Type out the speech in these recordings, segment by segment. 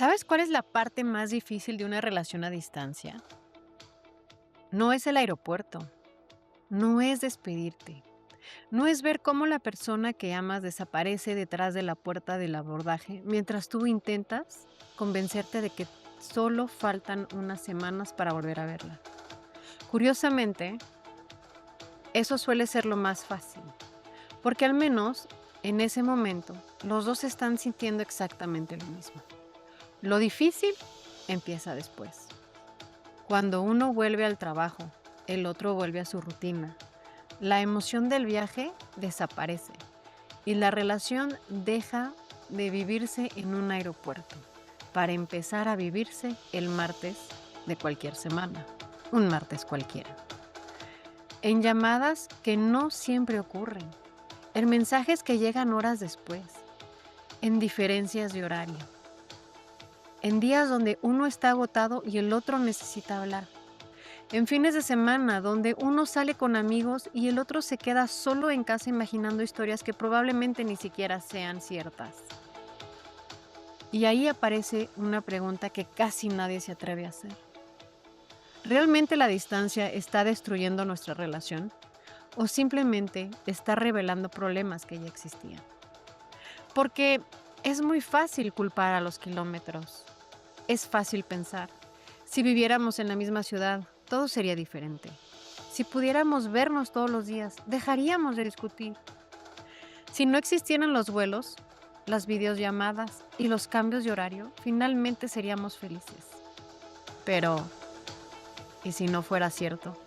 ¿Sabes cuál es la parte más difícil de una relación a distancia? No es el aeropuerto, no es despedirte, no es ver cómo la persona que amas desaparece detrás de la puerta del abordaje mientras tú intentas convencerte de que solo faltan unas semanas para volver a verla. Curiosamente, eso suele ser lo más fácil, porque al menos en ese momento los dos están sintiendo exactamente lo mismo. Lo difícil empieza después. Cuando uno vuelve al trabajo, el otro vuelve a su rutina. La emoción del viaje desaparece y la relación deja de vivirse en un aeropuerto para empezar a vivirse el martes de cualquier semana, un martes cualquiera. En llamadas que no siempre ocurren, en mensajes que llegan horas después, en diferencias de horario, en días donde uno está agotado y el otro necesita hablar. En fines de semana, donde uno sale con amigos y el otro se queda solo en casa imaginando historias que probablemente ni siquiera sean ciertas. Y ahí aparece una pregunta que casi nadie se atreve a hacer. ¿Realmente la distancia está destruyendo nuestra relación? ¿O simplemente está revelando problemas que ya existían? Porque es muy fácil culpar a los kilómetros. Es fácil pensar, si viviéramos en la misma ciudad, todo sería diferente. Si pudiéramos vernos todos los días, dejaríamos de discutir. Si no existieran los vuelos, las videollamadas y los cambios de horario, finalmente seríamos felices. Pero, ¿y si no fuera cierto?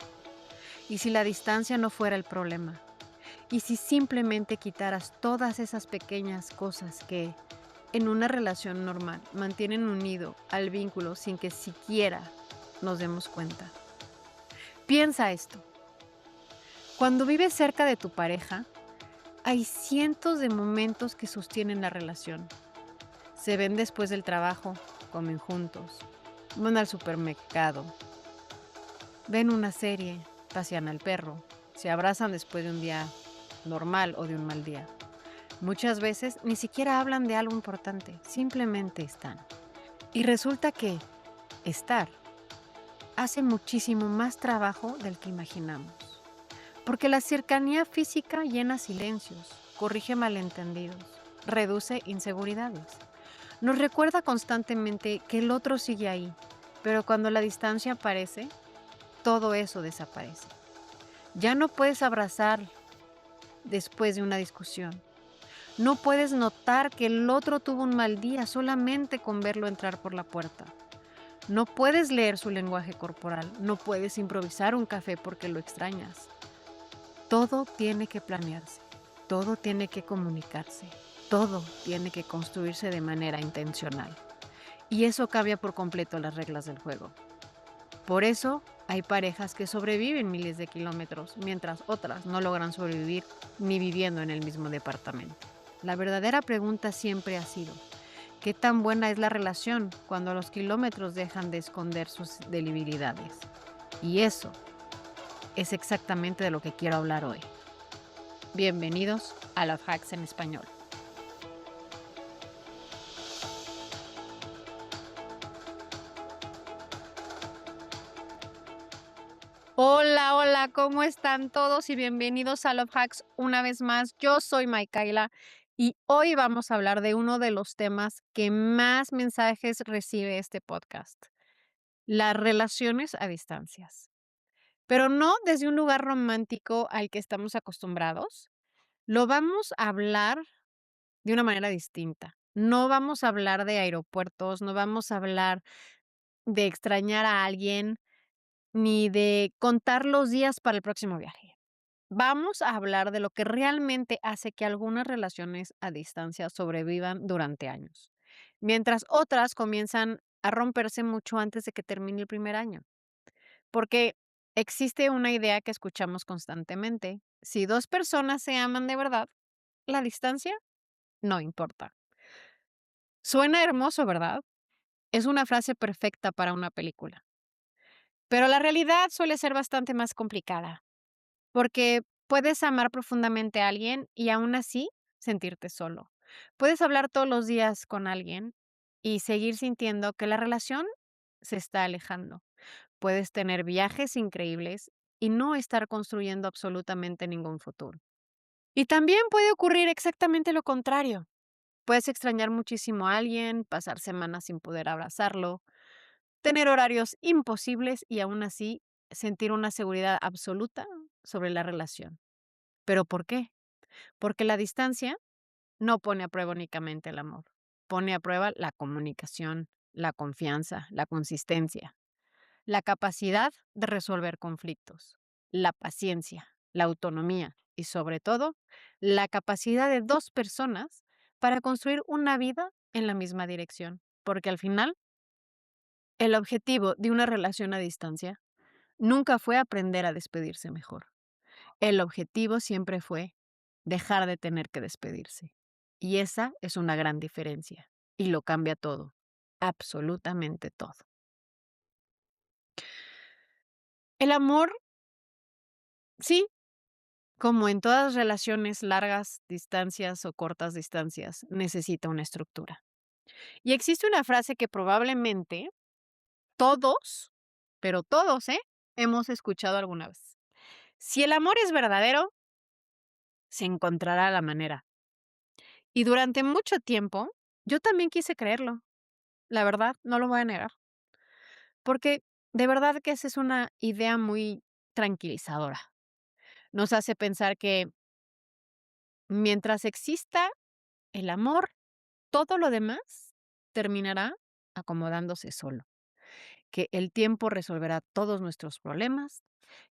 ¿Y si la distancia no fuera el problema? ¿Y si simplemente quitaras todas esas pequeñas cosas que, en una relación normal, mantienen unido al vínculo sin que siquiera nos demos cuenta? Piensa esto. Cuando vives cerca de tu pareja, hay cientos de momentos que sostienen la relación. Se ven después del trabajo, comen juntos, van al supermercado, ven una serie, pasean al perro, se abrazan después de un día normal o de un mal día. Muchas veces ni siquiera hablan de algo importante, simplemente están. Y resulta que estar hace muchísimo más trabajo del que imaginamos. Porque la cercanía física llena silencios, corrige malentendidos, reduce inseguridades. Nos recuerda constantemente que el otro sigue ahí, pero cuando la distancia aparece, todo eso desaparece. Ya no puedes abrazar después de una discusión. No puedes notar que el otro tuvo un mal día solamente con verlo entrar por la puerta. No puedes leer su lenguaje corporal. No puedes improvisar un café porque lo extrañas. Todo tiene que planearse, todo tiene que comunicarse, todo tiene que construirse de manera intencional. Y eso cambia por completo las reglas del juego. Por eso hay parejas que sobreviven miles de kilómetros, mientras otras no logran sobrevivir ni viviendo en el mismo departamento. La verdadera pregunta siempre ha sido, ¿qué tan buena es la relación cuando los kilómetros dejan de esconder sus debilidades? Y eso es exactamente de lo que quiero hablar hoy. Bienvenidos a Love Hacks en español. Hola, hola, ¿cómo están todos? Y bienvenidos a Love Hacks una vez más. Yo soy Micaela y hoy vamos a hablar de uno de los temas que más mensajes recibe este podcast, las relaciones a distancias. Pero no desde un lugar romántico al que estamos acostumbrados. Lo vamos a hablar de una manera distinta. No vamos a hablar de aeropuertos, no vamos a hablar de extrañar a alguien, ni de contar los días para el próximo viaje. Vamos a hablar de lo que realmente hace que algunas relaciones a distancia sobrevivan durante años, mientras otras comienzan a romperse mucho antes de que termine el primer año. Porque existe una idea que escuchamos constantemente. Si dos personas se aman de verdad, la distancia no importa. Suena hermoso, ¿verdad? Es una frase perfecta para una película. Pero la realidad suele ser bastante más complicada, porque puedes amar profundamente a alguien y aún así sentirte solo. Puedes hablar todos los días con alguien y seguir sintiendo que la relación se está alejando. Puedes tener viajes increíbles y no estar construyendo absolutamente ningún futuro. Y también puede ocurrir exactamente lo contrario. Puedes extrañar muchísimo a alguien, pasar semanas sin poder abrazarlo, tener horarios imposibles y aún así sentir una seguridad absoluta sobre la relación. ¿Pero por qué? Porque la distancia no pone a prueba únicamente el amor, pone a prueba la comunicación, la confianza, la consistencia, la capacidad de resolver conflictos, la paciencia, la autonomía y sobre todo la capacidad de dos personas para construir una vida en la misma dirección. Porque al final, el objetivo de una relación a distancia nunca fue aprender a despedirse mejor. El objetivo siempre fue dejar de tener que despedirse. Y esa es una gran diferencia. Y lo cambia todo. Absolutamente todo. El amor, sí, como en todas relaciones largas distancias o cortas distancias, necesita una estructura. Y existe una frase que probablemente todos, pero todos, hemos escuchado alguna vez. Si el amor es verdadero, se encontrará la manera. Y durante mucho tiempo, yo también quise creerlo. La verdad, no lo voy a negar. Porque de verdad que esa es una idea muy tranquilizadora. Nos hace pensar que mientras exista el amor, todo lo demás terminará acomodándose solo, que el tiempo resolverá todos nuestros problemas,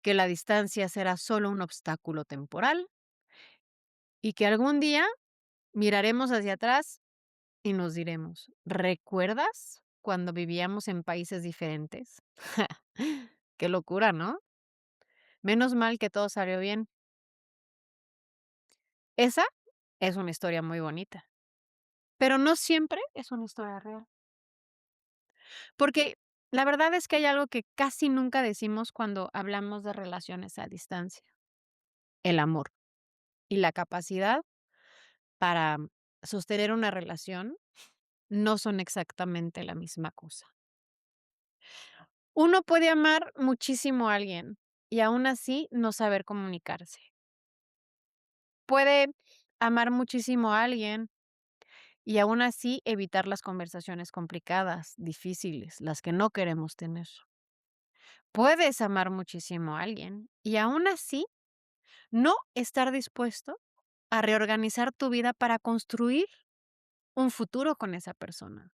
que la distancia será solo un obstáculo temporal y que algún día miraremos hacia atrás y nos diremos, ¿recuerdas cuando vivíamos en países diferentes? Qué locura, ¿no? Menos mal que todo salió bien. Esa es una historia muy bonita, pero no siempre es una historia real. Porque la verdad es que hay algo que casi nunca decimos cuando hablamos de relaciones a distancia, el amor y la capacidad para sostener una relación no son exactamente la misma cosa. Uno puede amar muchísimo a alguien y aún así no saber comunicarse. Puede amar muchísimo a alguien y aún así evitar las conversaciones complicadas, difíciles, las que no queremos tener. Puedes amar muchísimo a alguien y aún así no estar dispuesto a reorganizar tu vida para construir un futuro con esa persona.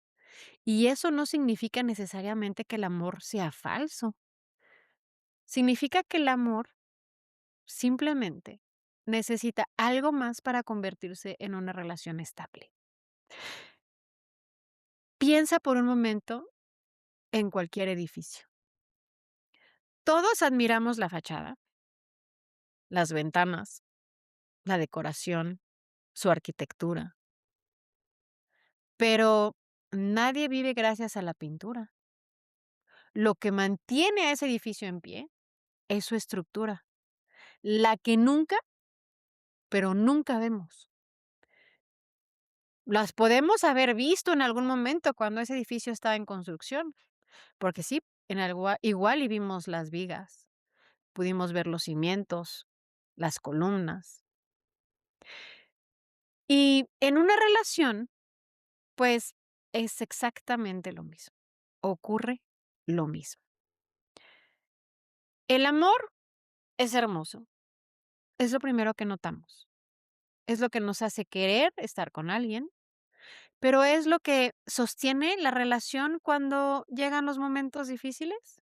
Y eso no significa necesariamente que el amor sea falso. Significa que el amor simplemente necesita algo más para convertirse en una relación estable. Piensa por un momento en cualquier edificio. Todos admiramos la fachada, las ventanas, la decoración, su arquitectura, pero nadie vive gracias a la pintura. Lo que mantiene a ese edificio en pie es su estructura, la que nunca, pero nunca vemos. Las podemos haber visto en algún momento cuando ese edificio estaba en construcción, porque sí, igual y vimos las vigas, pudimos ver los cimientos, las columnas. Y en una relación, pues es exactamente lo mismo. Ocurre lo mismo. El amor es hermoso. Es lo primero que notamos. Es lo que nos hace querer estar con alguien, pero ¿es lo que sostiene la relación cuando llegan los momentos difíciles?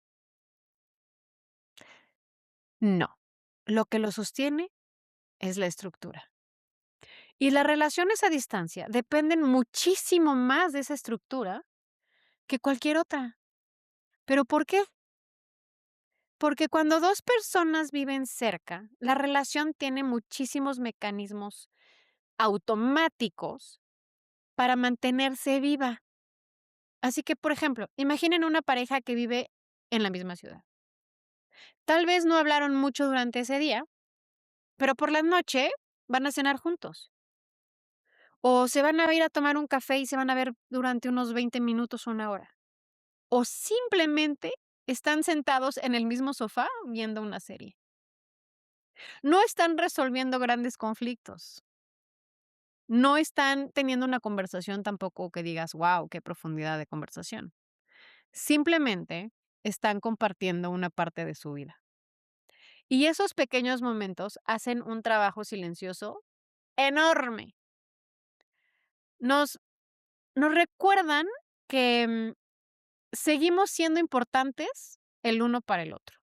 No. Lo que lo sostiene es la estructura. Y las relaciones a distancia dependen muchísimo más de esa estructura que cualquier otra. ¿Pero por qué? Porque cuando dos personas viven cerca, la relación tiene muchísimos mecanismos automáticos para mantenerse viva. Así que, por ejemplo, imaginen una pareja que vive en la misma ciudad. Tal vez no hablaron mucho durante ese día, pero por la noche van a cenar juntos. o se van a ir a tomar un café y se van a ver durante unos 20 minutos, una hora, o simplemente están sentados en el mismo sofá viendo una serie. No están resolviendo grandes conflictos, no están teniendo una conversación tampoco que digas: "Guau, qué profundidad de conversación". Simplemente están compartiendo una parte de su vida. Y esos pequeños momentos hacen un trabajo silencioso enorme. Nos nos recuerdan que, seguimos siendo importantes el uno para el otro,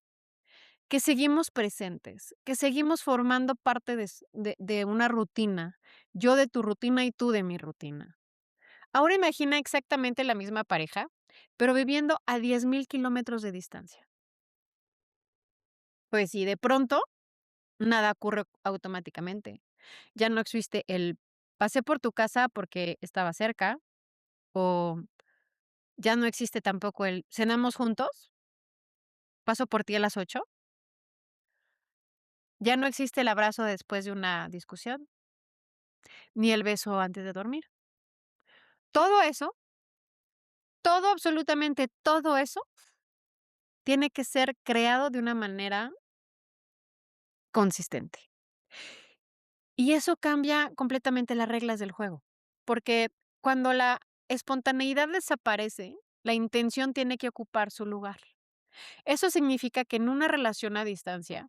que seguimos presentes, que seguimos formando parte de una rutina, yo de tu rutina y tú de mi rutina. Ahora imagina exactamente la misma pareja, pero viviendo a 10,000 kilómetros de distancia. Pues sí, de pronto nada ocurre automáticamente. Ya no existe el pasé por tu casa porque estaba cerca, o ya no existe tampoco el cenamos juntos, paso por ti a las 8. Ya no existe el abrazo después de una discusión, ni el beso antes de dormir. Todo eso, todo, absolutamente todo eso, tiene que ser creado de una manera consistente. Y eso cambia completamente las reglas del juego, porque cuando la espontaneidad desaparece, la intención tiene que ocupar su lugar. Eso significa que en una relación a distancia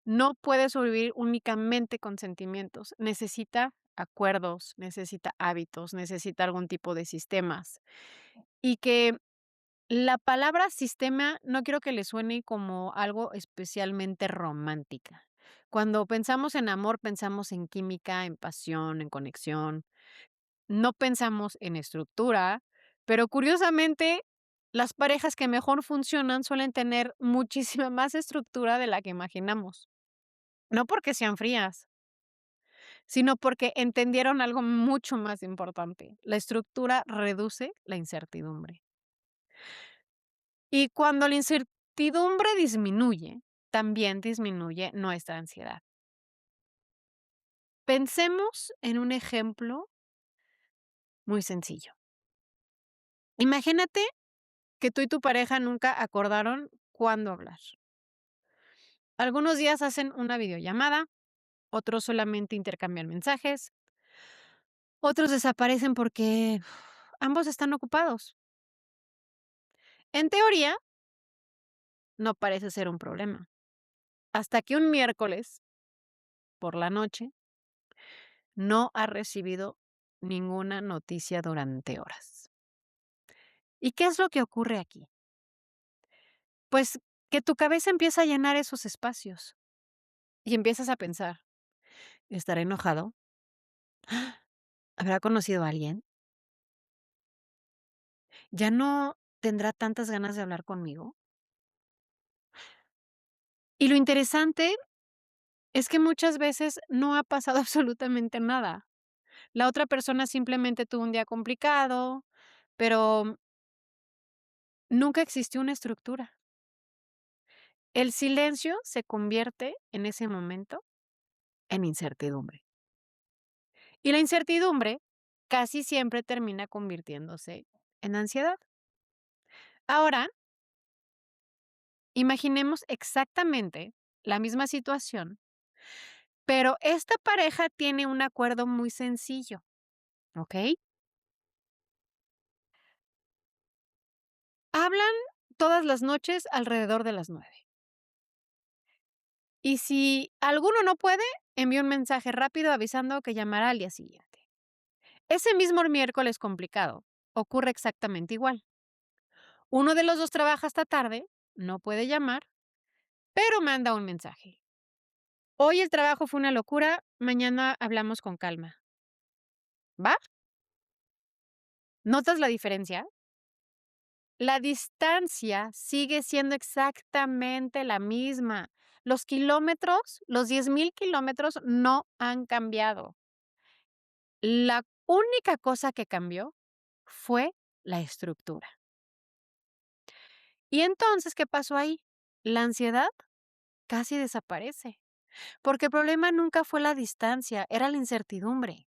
no puede sobrevivir únicamente con sentimientos, necesita acuerdos, necesita hábitos, necesita algún tipo de sistemas. Y que la palabra sistema no quiero que le suene como algo especialmente romántica. Cuando pensamos en amor, pensamos en química, en pasión, en conexión. No pensamos en estructura, pero curiosamente, las parejas que mejor funcionan suelen tener muchísima más estructura de la que imaginamos. No porque sean frías, sino porque entendieron algo mucho más importante. La estructura reduce la incertidumbre. Y cuando la incertidumbre disminuye, también disminuye nuestra ansiedad. Pensemos en un ejemplo muy sencillo. Imagínate que tú y tu pareja nunca acordaron cuándo hablar. Algunos días hacen una videollamada, otros solamente intercambian mensajes, otros desaparecen porque ambos están ocupados. En teoría, no parece ser un problema, hasta que un miércoles por la noche no ha recibido ninguna noticia durante horas. ¿Y qué es lo que ocurre aquí? Pues que tu cabeza empieza a llenar esos espacios y empiezas a pensar, ¿estará enojado? ¿Habrá conocido a alguien? ¿Ya no tendrá tantas ganas de hablar conmigo? Y lo interesante es que muchas veces no ha pasado absolutamente nada. La otra persona simplemente tuvo un día complicado, pero nunca existió una estructura. El silencio se convierte en ese momento en incertidumbre. Y la incertidumbre casi siempre termina convirtiéndose en ansiedad. Ahora, imaginemos exactamente la misma situación, pero esta pareja tiene un acuerdo muy sencillo, ¿ok? Hablan todas las noches alrededor de las 9. Y si alguno no puede, envía un mensaje rápido avisando que llamará al día siguiente. Ese mismo miércoles complicado ocurre exactamente igual. Uno de los dos trabaja hasta tarde, no puede llamar, pero manda un mensaje. Hoy el trabajo fue una locura, mañana hablamos con calma. ¿Va? ¿Notas la diferencia? La distancia sigue siendo exactamente la misma. Los kilómetros, los 10,000 kilómetros no han cambiado. La única cosa que cambió fue la estructura. Y entonces, ¿qué pasó ahí? La ansiedad casi desaparece, porque el problema nunca fue la distancia, era la incertidumbre.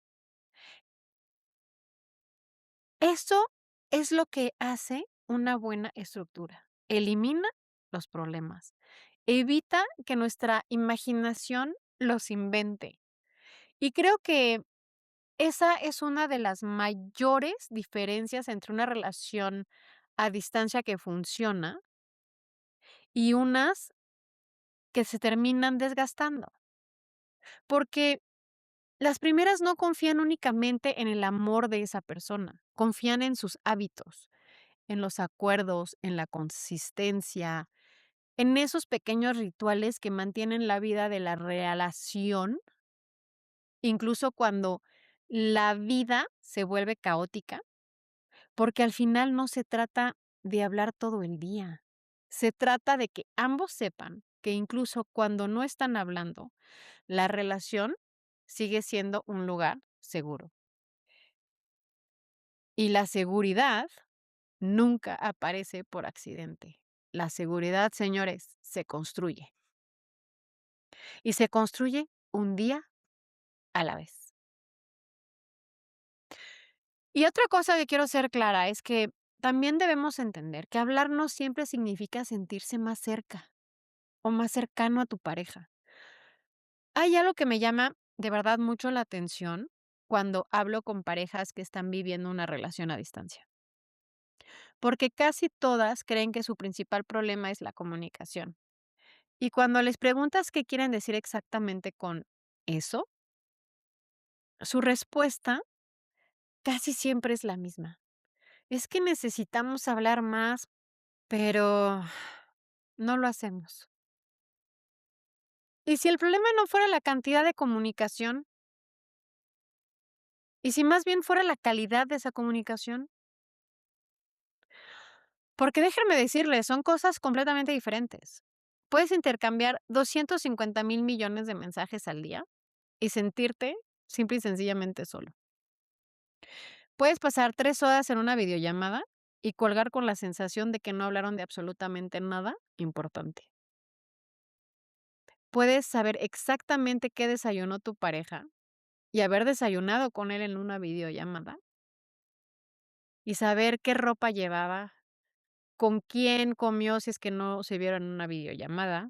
Eso es lo que hace una buena estructura. Elimina los problemas. Evita que nuestra imaginación los invente. Y creo que esa es una de las mayores diferencias entre una relación a distancia que funciona y unas que se terminan desgastando. Porque las primeras no confían únicamente en el amor de esa persona, confían en sus hábitos, en los acuerdos, en la consistencia, en esos pequeños rituales que mantienen la vida de la relación, incluso cuando la vida se vuelve caótica, porque al final no se trata de hablar todo el día. Se trata de que ambos sepan que incluso cuando no están hablando, la relación sigue siendo un lugar seguro. Y la seguridad nunca aparece por accidente. La seguridad, señores, se construye. Y se construye un día a la vez. Y otra cosa que quiero ser clara es que también debemos entender que hablar no siempre significa sentirse más cerca o más cercano a tu pareja. Hay algo que me llama de verdad mucho la atención cuando hablo con parejas que están viviendo una relación a distancia, porque casi todas creen que su principal problema es la comunicación. Y cuando les preguntas qué quieren decir exactamente con eso, su respuesta casi siempre es la misma. Es que necesitamos hablar más, pero no lo hacemos. ¿Y si el problema no fuera la cantidad de comunicación? ¿Y si más bien fuera la calidad de esa comunicación? Porque déjenme decirles, son cosas completamente diferentes. Puedes intercambiar 250,000,000,000 de mensajes al día y sentirte simple y sencillamente solo. Puedes pasar 3 horas en una videollamada y colgar con la sensación de que no hablaron de absolutamente nada importante. Puedes saber exactamente qué desayunó tu pareja y haber desayunado con él en una videollamada y saber qué ropa llevaba, con quién comió si es que no se vieron en una videollamada.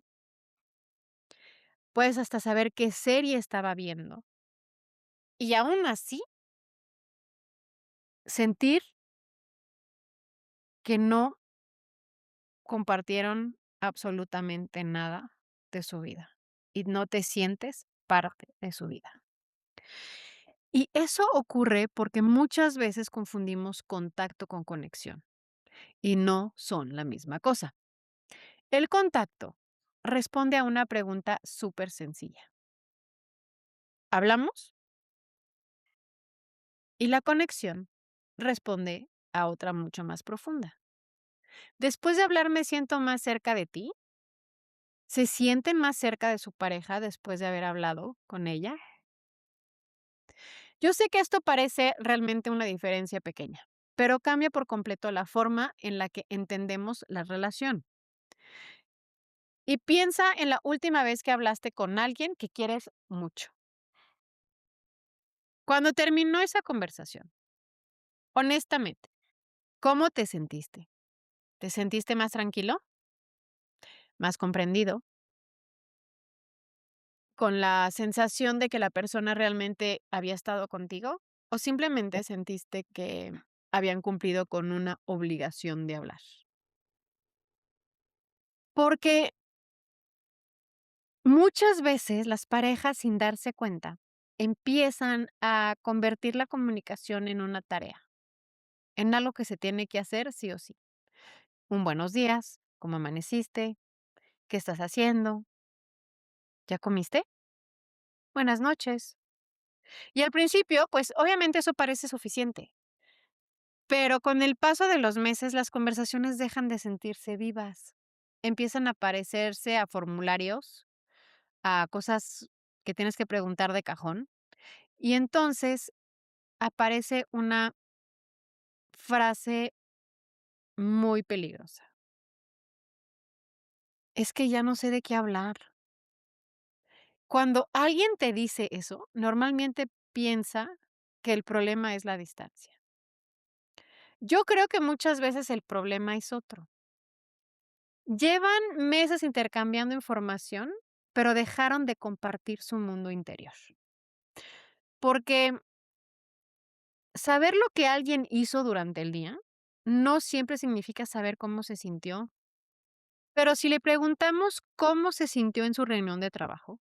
Puedes hasta saber qué serie estaba viendo. Y aún así, sentir que no compartieron absolutamente nada de su vida y no te sientes parte de su vida. Y eso ocurre porque muchas veces confundimos contacto con conexión y no son la misma cosa. El contacto responde a una pregunta súper sencilla. ¿Hablamos? Y la conexión responde a otra mucho más profunda. Después de hablar, me siento más cerca de ti. ¿Se sienten más cerca de su pareja después de haber hablado con ella? Yo sé que esto parece realmente una diferencia pequeña, pero cambia por completo la forma en la que entendemos la relación. Y piensa en la última vez que hablaste con alguien que quieres mucho. Cuando terminó esa conversación, honestamente, ¿cómo te sentiste? ¿Te sentiste más tranquilo? ¿Más comprendido? ¿Con la sensación de que la persona realmente había estado contigo? ¿O simplemente sentiste que habían cumplido con una obligación de hablar? Porque muchas veces las parejas, sin darse cuenta, empiezan a convertir la comunicación en una tarea, en algo que se tiene que hacer sí o sí. Un buenos días, ¿cómo amaneciste? ¿Qué estás haciendo? ¿Ya comiste? Buenas noches. Y al principio, pues obviamente eso parece suficiente, pero con el paso de los meses las conversaciones dejan de sentirse vivas. Empiezan a parecerse a formularios, a cosas que tienes que preguntar de cajón, y entonces aparece una frase muy peligrosa. Es que ya no sé de qué hablar. Cuando alguien te dice eso, normalmente piensa que el problema es la distancia. Yo creo que muchas veces el problema es otro. Llevan meses intercambiando información, pero dejaron de compartir su mundo interior. Porque saber lo que alguien hizo durante el día no siempre significa saber cómo se sintió. Pero si le preguntamos cómo se sintió en su reunión de trabajo,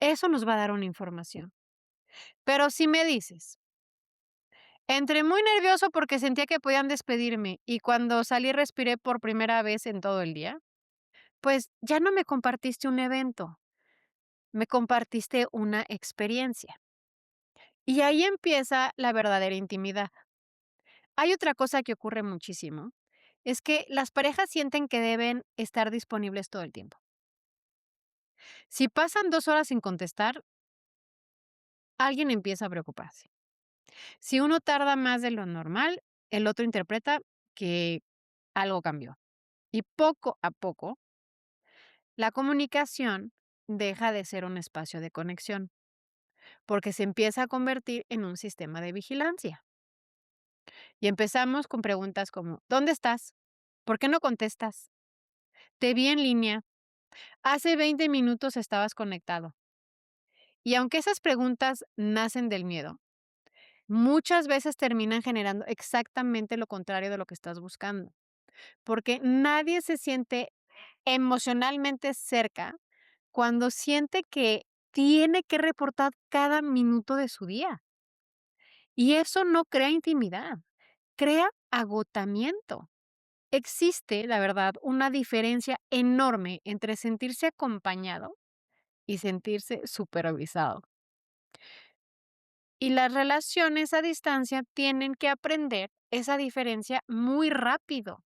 eso nos va a dar una información. Pero si me dices, entré muy nervioso porque sentía que podían despedirme y cuando salí respiré por primera vez en todo el día, pues ya no me compartiste un evento, me compartiste una experiencia. Y ahí empieza la verdadera intimidad. Hay otra cosa que ocurre muchísimo, es que las parejas sienten que deben estar disponibles todo el tiempo. Si pasan 2 horas sin contestar, alguien empieza a preocuparse. Si uno tarda más de lo normal, el otro interpreta que algo cambió. Y poco a poco, la comunicación deja de ser un espacio de conexión, porque se empieza a convertir en un sistema de vigilancia. Y empezamos con preguntas como, ¿dónde estás? ¿Por qué no contestas? Te vi en línea. Hace 20 minutos estabas conectado. Y aunque esas preguntas nacen del miedo, muchas veces terminan generando exactamente lo contrario de lo que estás buscando, porque nadie se siente emocionalmente cerca cuando siente que tiene que reportar cada minuto de su día. Y eso no crea intimidad, crea agotamiento. Existe, la verdad, una diferencia enorme entre sentirse acompañado y sentirse supervisado. Y las relaciones a distancia tienen que aprender esa diferencia muy rápido,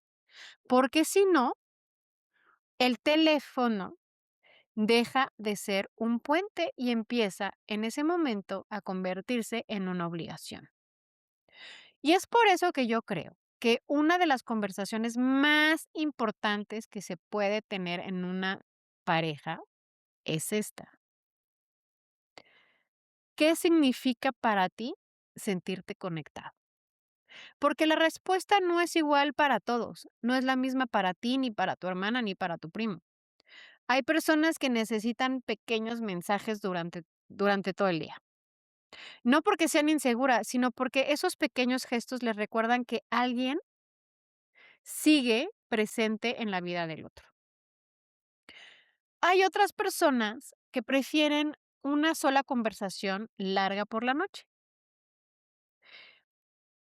porque si no, el teléfono deja de ser un puente y empieza en ese momento a convertirse en una obligación. Y es por eso que yo creo que una de las conversaciones más importantes que se puede tener en una pareja es esta. ¿Qué significa para ti sentirte conectado? Porque la respuesta no es igual para todos, no es la misma para ti, ni para tu hermana, ni para tu primo. Hay personas que necesitan pequeños mensajes durante todo el día. No porque sean inseguras, sino porque esos pequeños gestos les recuerdan que alguien sigue presente en la vida del otro. Hay otras personas que prefieren una sola conversación larga por la noche.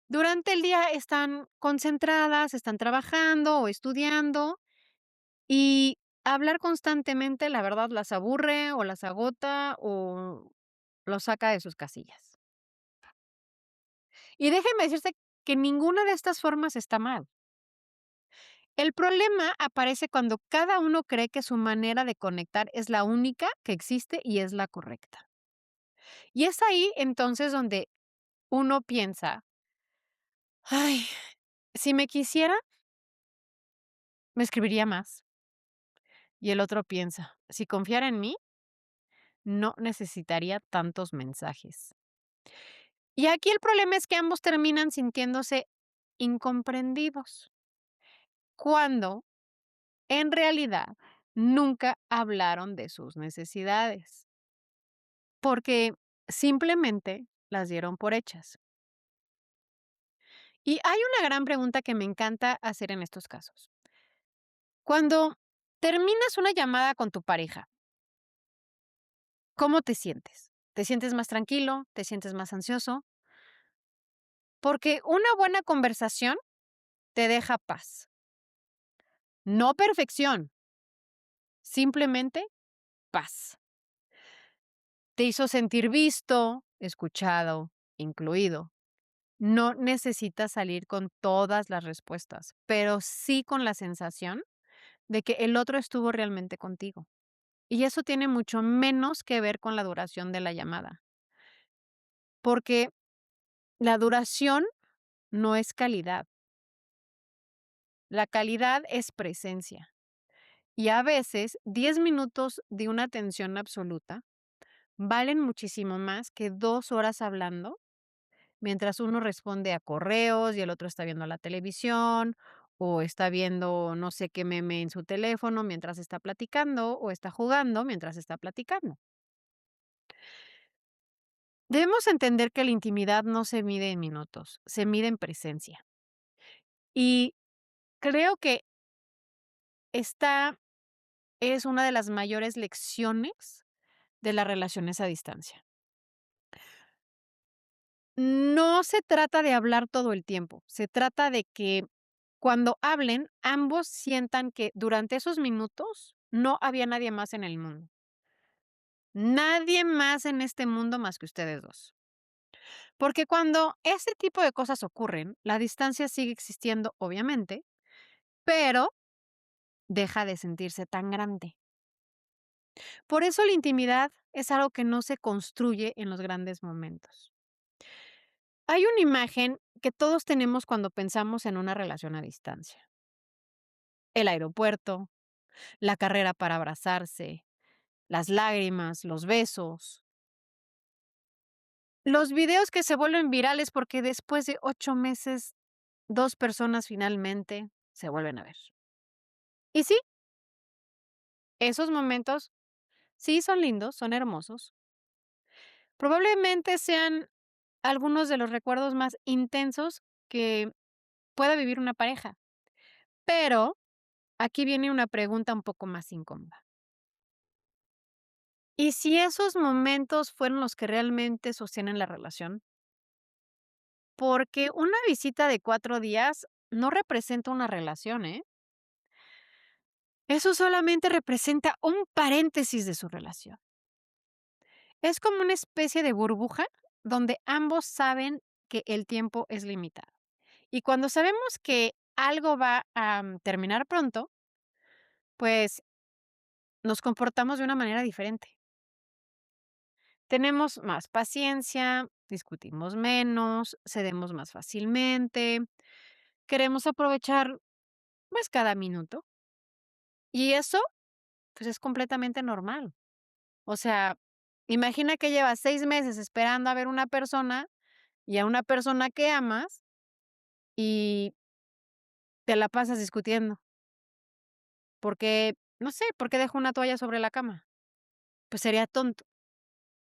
Durante el día están concentradas, están trabajando o estudiando y hablar constantemente, la verdad, las aburre o las agota o los saca de sus casillas. Y déjeme decirte que ninguna de estas formas está mal. El problema aparece cuando cada uno cree que su manera de conectar es la única que existe y es la correcta. Y es ahí entonces donde uno piensa, ay, si me quisiera, me escribiría más. Y el otro piensa, si confiara en mí, no necesitaría tantos mensajes. Y aquí el problema es que ambos terminan sintiéndose incomprendidos, cuando en realidad nunca hablaron de sus necesidades, porque simplemente las dieron por hechas. Y hay una gran pregunta que me encanta hacer en estos casos. Cuando terminas una llamada con tu pareja, ¿cómo te sientes? ¿Te sientes más tranquilo? ¿Te sientes más ansioso? Porque una buena conversación te deja paz. No perfección, simplemente paz. Te hizo sentir visto, escuchado, incluido. No necesitas salir con todas las respuestas, pero sí con la sensación de que el otro estuvo realmente contigo. Y eso tiene mucho menos que ver con la duración de la llamada, porque la duración no es calidad. La calidad es presencia. Y a veces 10 minutos de una atención absoluta valen muchísimo más que 2 horas hablando mientras uno responde a correos y el otro está viendo la televisión o está viendo no sé qué meme en su teléfono mientras está platicando o está jugando mientras está platicando. Debemos entender que la intimidad no se mide en minutos, se mide en presencia. Y creo que esta es una de las mayores lecciones de las relaciones a distancia. No se trata de hablar todo el tiempo, se trata de que cuando hablen, ambos sientan que durante esos minutos no había nadie más en el mundo. Nadie más en este mundo más que ustedes 2. Porque cuando ese tipo de cosas ocurren, la distancia sigue existiendo, obviamente, pero deja de sentirse tan grande. Por eso la intimidad es algo que no se construye en los grandes momentos. Hay una imagen que todos tenemos cuando pensamos en una relación a distancia. El aeropuerto, la carrera para abrazarse, las lágrimas, los besos, los videos que se vuelven virales porque después de 8 meses 2 personas finalmente se vuelven a ver. Y sí, esos momentos sí son lindos, son hermosos. Probablemente sean algunos de los recuerdos más intensos que pueda vivir una pareja. Pero aquí viene una pregunta un poco más incómoda. ¿Y si esos momentos fueron los que realmente sostienen la relación? Porque una visita de 4 días no representa una relación, ¿eh? Eso solamente representa un paréntesis de su relación. Es como una especie de burbuja donde ambos saben que el tiempo es limitado. Y cuando sabemos que algo va a terminar pronto, pues nos comportamos de una manera diferente. Tenemos más paciencia, discutimos menos, cedemos más fácilmente, queremos aprovechar pues cada minuto. Y eso pues es completamente normal. O sea, imagina que llevas 6 meses esperando a ver una persona y a una persona que amas y te la pasas discutiendo. Porque, no sé, ¿por qué dejó una toalla sobre la cama? Pues sería tonto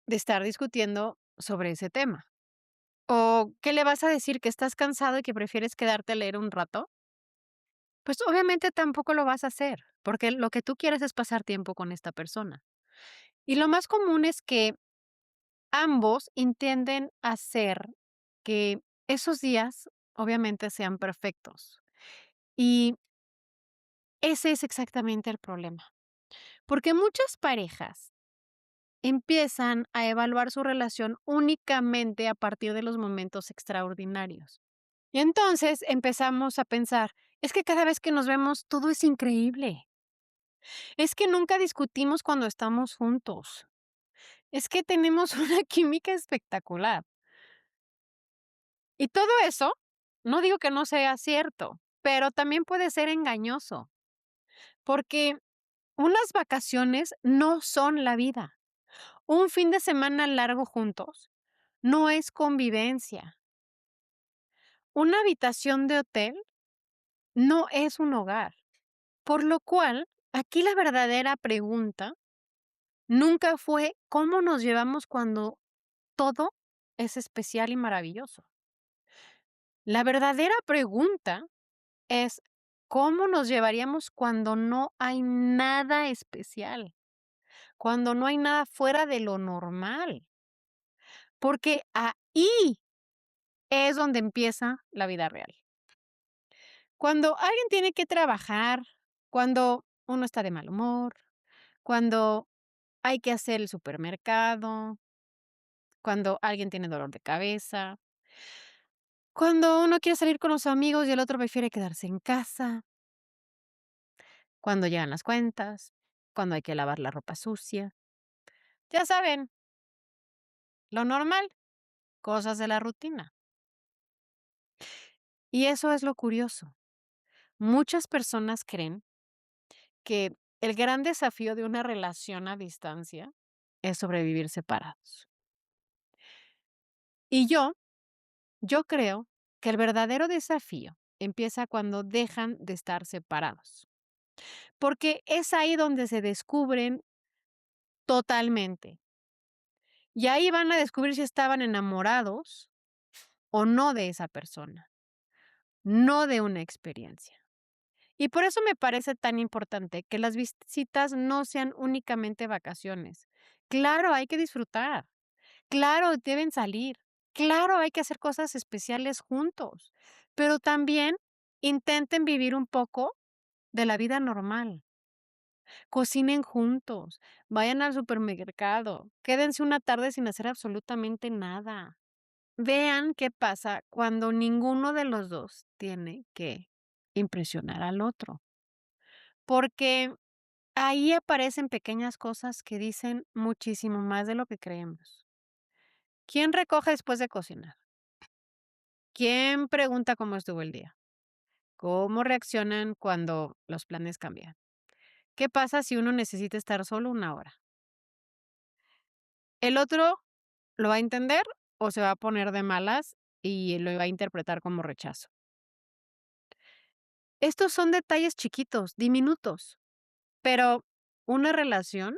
de estar discutiendo sobre ese tema. ¿O qué le vas a decir? ¿Que estás cansado y que prefieres quedarte a leer un rato? Pues obviamente tampoco lo vas a hacer, porque lo que tú quieres es pasar tiempo con esta persona. Y lo más común es que ambos intenten hacer que esos días obviamente sean perfectos. Y ese es exactamente el problema, porque muchas parejas empiezan a evaluar su relación únicamente a partir de los momentos extraordinarios. Y entonces empezamos a pensar, es que cada vez que nos vemos todo es increíble. Es que nunca discutimos cuando estamos juntos. Es que tenemos una química espectacular. Y todo eso, no digo que no sea cierto, pero también puede ser engañoso, porque unas vacaciones no son la vida. Un fin de semana largo juntos no es convivencia. Una habitación de hotel no es un hogar. Por lo cual, aquí la verdadera pregunta nunca fue cómo nos llevamos cuando todo es especial y maravilloso. La verdadera pregunta es cómo nos llevaríamos cuando no hay nada especial, cuando no hay nada fuera de lo normal, porque ahí es donde empieza la vida real. Cuando alguien tiene que trabajar, cuando uno está de mal humor, cuando hay que hacer el supermercado, cuando alguien tiene dolor de cabeza, cuando uno quiere salir con los amigos y el otro prefiere quedarse en casa, cuando llegan las cuentas, cuando hay que lavar la ropa sucia. Ya saben, lo normal, cosas de la rutina. Y eso es lo curioso. Muchas personas creen que el gran desafío de una relación a distancia es sobrevivir separados. Y yo Yo creo que el verdadero desafío empieza cuando dejan de estar separados, porque es ahí donde se descubren totalmente. Y ahí van a descubrir si estaban enamorados o no de esa persona, no de una experiencia. Y por eso me parece tan importante que las visitas no sean únicamente vacaciones. Claro, hay que disfrutar. Claro, deben salir. Claro, hay que hacer cosas especiales juntos. Pero también intenten vivir un poco de la vida normal. Cocinen juntos, vayan al supermercado, quédense una tarde sin hacer absolutamente nada. Vean qué pasa cuando ninguno de los 2 tiene que impresionar al otro, porque ahí aparecen pequeñas cosas que dicen muchísimo más de lo que creemos. ¿Quién recoge después de cocinar? ¿Quién pregunta cómo estuvo el día? ¿Cómo reaccionan cuando los planes cambian? ¿Qué pasa si uno necesita estar solo una hora? ¿El otro lo va a entender o se va a poner de malas y lo va a interpretar como rechazo? Estos son detalles chiquitos, diminutos, pero una relación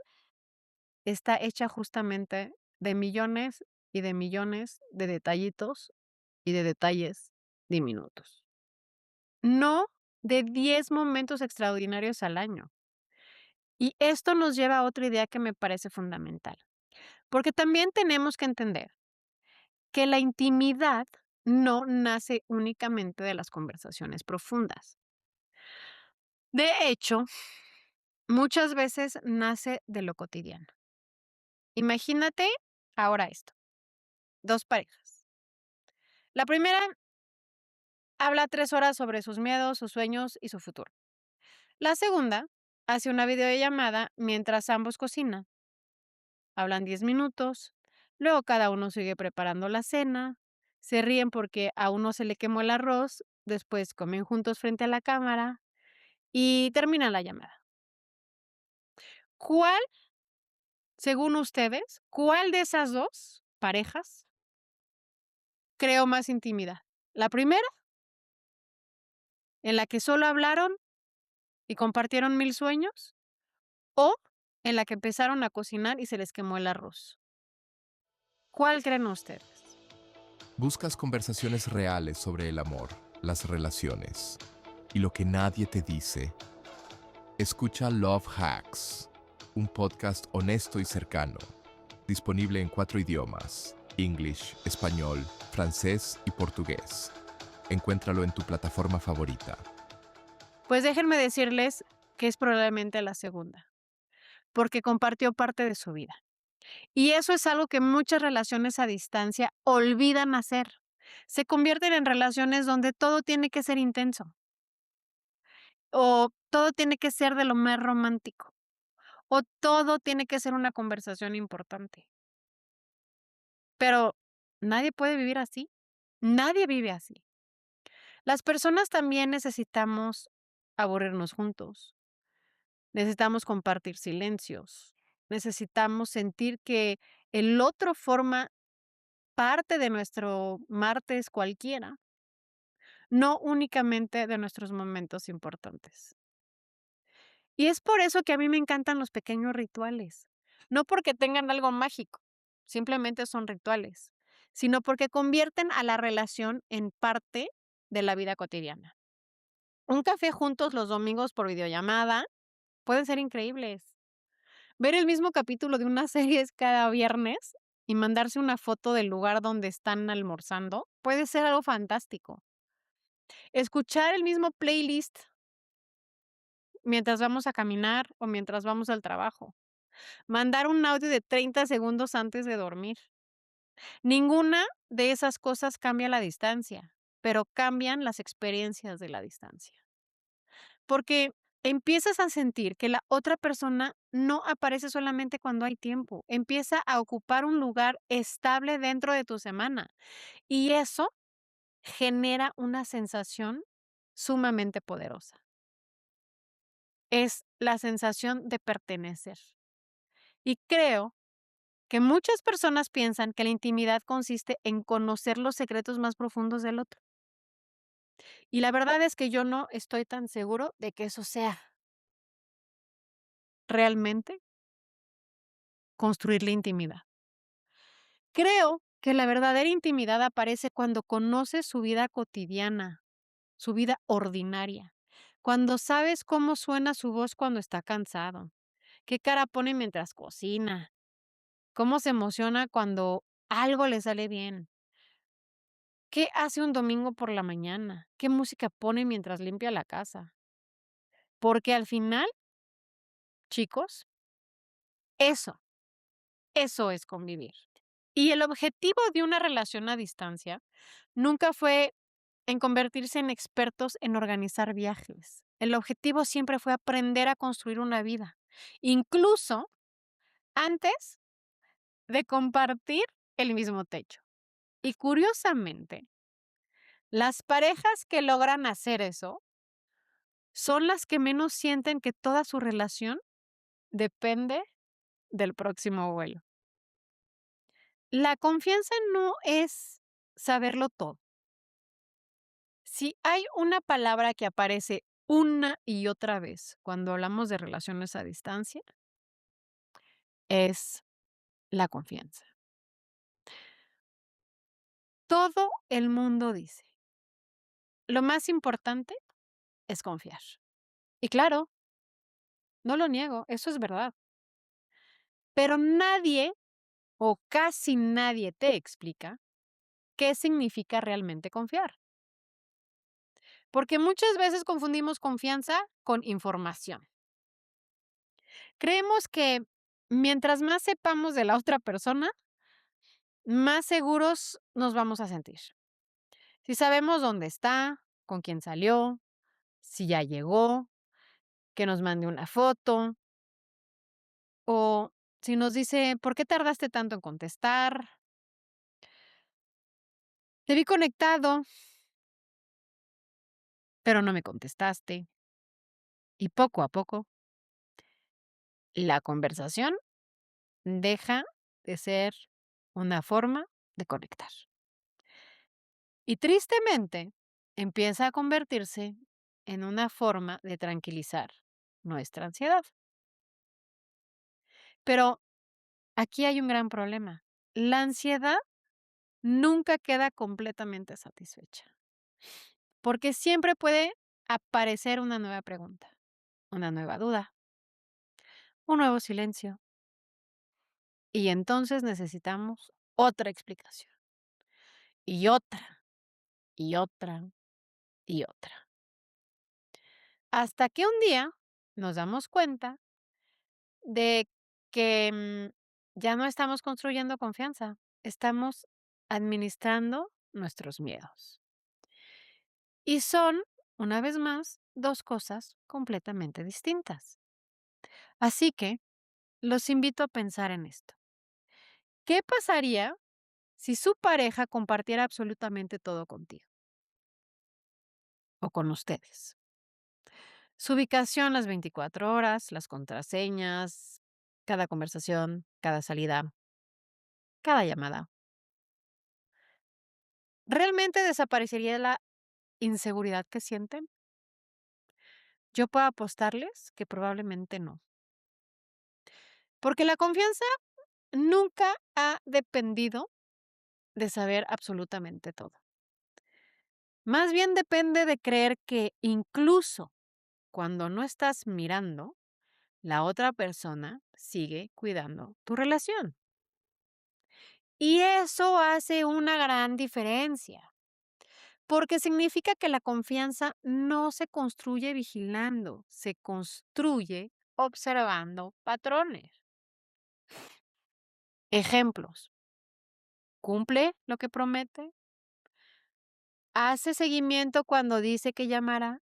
está hecha justamente de millones y de millones de detallitos y de detalles diminutos. No de 10 momentos extraordinarios al año. Y esto nos lleva a otra idea que me parece fundamental, porque también tenemos que entender que la intimidad no nace únicamente de las conversaciones profundas. De hecho, muchas veces nace de lo cotidiano. Imagínate ahora esto, 2 parejas. La primera habla 3 horas sobre sus miedos, sus sueños y su futuro. La segunda hace una videollamada mientras ambos cocinan. Hablan 10 minutos, luego cada uno sigue preparando la cena, se ríen porque a uno se le quemó el arroz, después comen juntos frente a la cámara y termina la llamada. ¿Cuál, según ustedes, cuál de esas 2 parejas creó más intimidad? ¿La primera, en la que solo hablaron y compartieron 1000 sueños? ¿O en la que empezaron a cocinar y se les quemó el arroz? ¿Cuál creen ustedes? Buscas conversaciones reales sobre el amor, las relaciones y lo que nadie te dice. Escucha Love Hacks, un podcast honesto y cercano, disponible en 4 idiomas: English, español, francés y portugués. Encuéntralo en tu plataforma favorita. Pues déjenme decirles que es probablemente la segunda, porque compartió parte de su vida. Y eso es algo que muchas relaciones a distancia olvidan hacer. Se convierten en relaciones donde todo tiene que ser intenso, o todo tiene que ser de lo más romántico, o todo tiene que ser una conversación importante. Pero nadie puede vivir así. Nadie vive así. Las personas también necesitamos aburrirnos juntos. Necesitamos compartir silencios. Necesitamos sentir que el otro forma parte de nuestro martes cualquiera, no únicamente de nuestros momentos importantes. Y es por eso que a mí me encantan los pequeños rituales, no porque tengan algo mágico, simplemente son rituales, sino porque convierten a la relación en parte de la vida cotidiana. Un café juntos los domingos por videollamada pueden ser increíbles. Ver el mismo capítulo de una serie cada viernes y mandarse una foto del lugar donde están almorzando puede ser algo fantástico. Escuchar el mismo playlist mientras vamos a caminar o mientras vamos al trabajo. Mandar un audio de 30 segundos antes de dormir. Ninguna de esas cosas cambia la distancia, pero cambian las experiencias de la distancia. Porque empiezas a sentir que la otra persona no aparece solamente cuando hay tiempo, empieza a ocupar un lugar estable dentro de tu semana. Y eso genera una sensación sumamente poderosa. Es la sensación de pertenecer. Y creo que muchas personas piensan que la intimidad consiste en conocer los secretos más profundos del otro. Y la verdad es que yo no estoy tan seguro de que eso sea realmente construir la intimidad. Creo que la verdadera intimidad aparece cuando conoces su vida cotidiana, su vida ordinaria, cuando sabes cómo suena su voz cuando está cansado, qué cara pone mientras cocina, cómo se emociona cuando algo le sale bien, qué hace un domingo por la mañana, qué música pone mientras limpia la casa. Porque al final, chicos, eso, eso es convivir. Y el objetivo de una relación a distancia nunca fue en convertirse en expertos en organizar viajes. El objetivo siempre fue aprender a construir una vida, incluso antes de compartir el mismo techo. Y curiosamente, las parejas que logran hacer eso son las que menos sienten que toda su relación depende del próximo vuelo. La confianza no es saberlo todo. Si hay una palabra que aparece una y otra vez cuando hablamos de relaciones a distancia, es la confianza. Todo el mundo dice, lo más importante es confiar. Y claro, no lo niego, eso es verdad. Pero nadie o casi nadie te explica qué significa realmente confiar. Porque muchas veces confundimos confianza con información. Creemos que mientras más sepamos de la otra persona, más seguros nos vamos a sentir. Si sabemos dónde está, con quién salió, si ya llegó, que nos mande una foto, o si nos dice, ¿por qué tardaste tanto en contestar? Te vi conectado, pero no me contestaste. Y poco a poco, la conversación deja de ser una forma de conectar. Y tristemente, empieza a convertirse en una forma de tranquilizar nuestra ansiedad. Pero aquí hay un gran problema. La ansiedad nunca queda completamente satisfecha, porque siempre puede aparecer una nueva pregunta, una nueva duda, un nuevo silencio, y entonces necesitamos otra explicación, y otra, y otra, y otra. Hasta que un día nos damos cuenta de que ya no estamos construyendo confianza, estamos administrando nuestros miedos. Y son, una vez más, dos cosas completamente distintas. Así que los invito a pensar en esto. ¿Qué pasaría si su pareja compartiera absolutamente todo contigo o con ustedes? Su ubicación las 24 horas, las contraseñas, cada conversación, cada salida, cada llamada. ¿Realmente desaparecería la inseguridad que sienten? Yo puedo apostarles que probablemente no. Porque la confianza nunca ha dependido de saber absolutamente todo. Más bien depende de creer que incluso cuando no estás mirando, la otra persona sigue cuidando tu relación. Y eso hace una gran diferencia, porque significa que la confianza no se construye vigilando, se construye observando patrones. Ejemplos. ¿Cumple lo que promete? ¿Hace seguimiento cuando dice que llamará?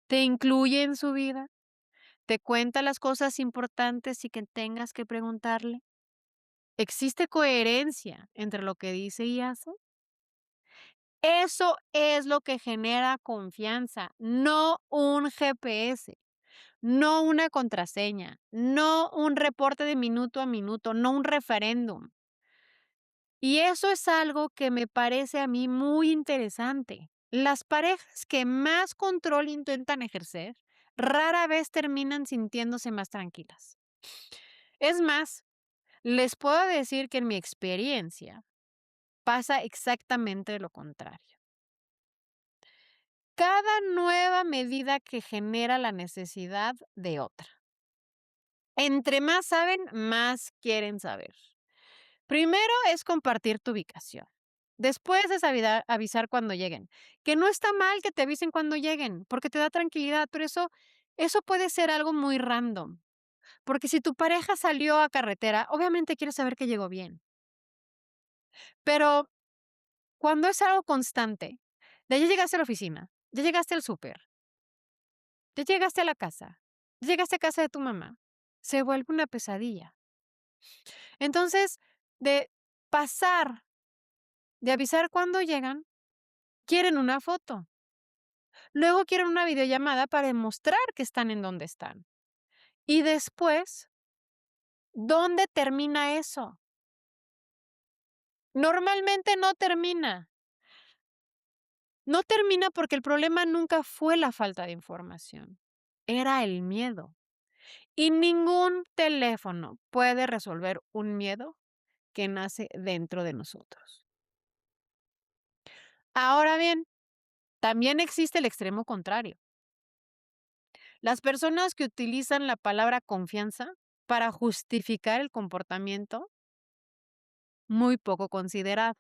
¿Te incluye en su vida? ¿Te cuenta las cosas importantes y que tengas que preguntarle? ¿Existe coherencia entre lo que dice y hace? Eso es lo que genera confianza, no un GPS. no una contraseña, no un reporte de minuto a minuto, no un referéndum. Y eso es algo que me parece a mí muy interesante. Las parejas que más control intentan ejercer rara vez terminan sintiéndose más tranquilas. Es más, les puedo decir que en mi experiencia pasa exactamente lo contrario. Cada nueva medida que genera la necesidad de otra. Entre más saben, más quieren saber. Primero es compartir tu ubicación. Después es avisar cuando lleguen. Que no está mal que te avisen cuando lleguen, porque te da tranquilidad, pero eso puede ser algo muy random. Porque si tu pareja salió a carretera, obviamente quieres saber que llegó bien. Pero cuando es algo constante, de ya llegaste a la oficina, ya llegaste al súper, ya llegaste a la casa, ya llegaste a casa de tu mamá, se vuelve una pesadilla. Entonces, de pasar, de avisar cuando llegan, quieren una foto. Luego quieren una videollamada para demostrar que están en donde están. Y después, ¿dónde termina eso? Normalmente no termina. No termina porque el problema nunca fue la falta de información, era el miedo. Y ningún teléfono puede resolver un miedo que nace dentro de nosotros. Ahora bien, también existe el extremo contrario. Las personas que utilizan la palabra confianza para justificar el comportamiento muy poco considerado.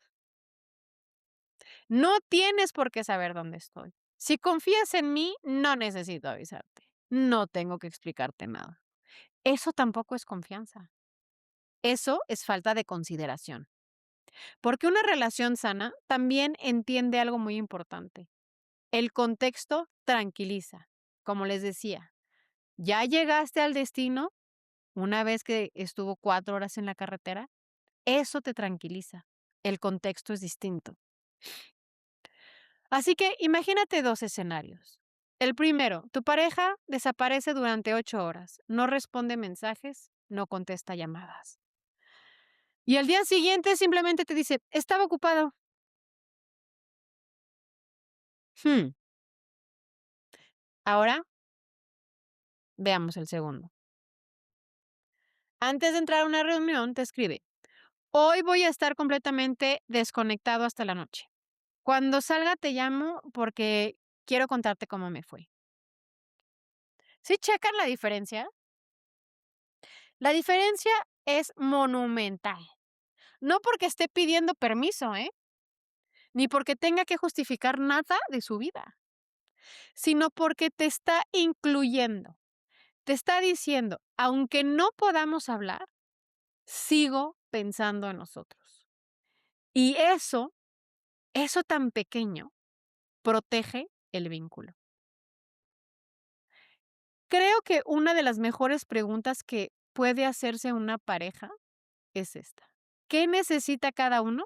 No tienes por qué saber dónde estoy. Si confías en mí, no necesito avisarte. No tengo que explicarte nada. Eso tampoco es confianza. Eso es falta de consideración. Porque una relación sana también entiende algo muy importante. El contexto tranquiliza. Como les decía, ya llegaste al destino una vez que estuvo 4 horas en la carretera. Eso te tranquiliza. El contexto es distinto. Así que imagínate dos escenarios. El primero, tu pareja desaparece durante 8 horas, no responde mensajes, no contesta llamadas. Y al día siguiente simplemente te dice, estaba ocupado. Hmm. Ahora veamos el segundo. Antes de entrar a una reunión, te escribe, hoy voy a estar completamente desconectado hasta la noche. Cuando salga te llamo porque quiero contarte cómo me fue. ¿Sí checan la diferencia? La diferencia es monumental. No porque esté pidiendo permiso, ni porque tenga que justificar nada de su vida, sino porque te está incluyendo. Te está diciendo, aunque no podamos hablar, sigo pensando en nosotros. Y eso tan pequeño, protege el vínculo. Creo que una de las mejores preguntas que puede hacerse una pareja es esta. ¿Qué necesita cada uno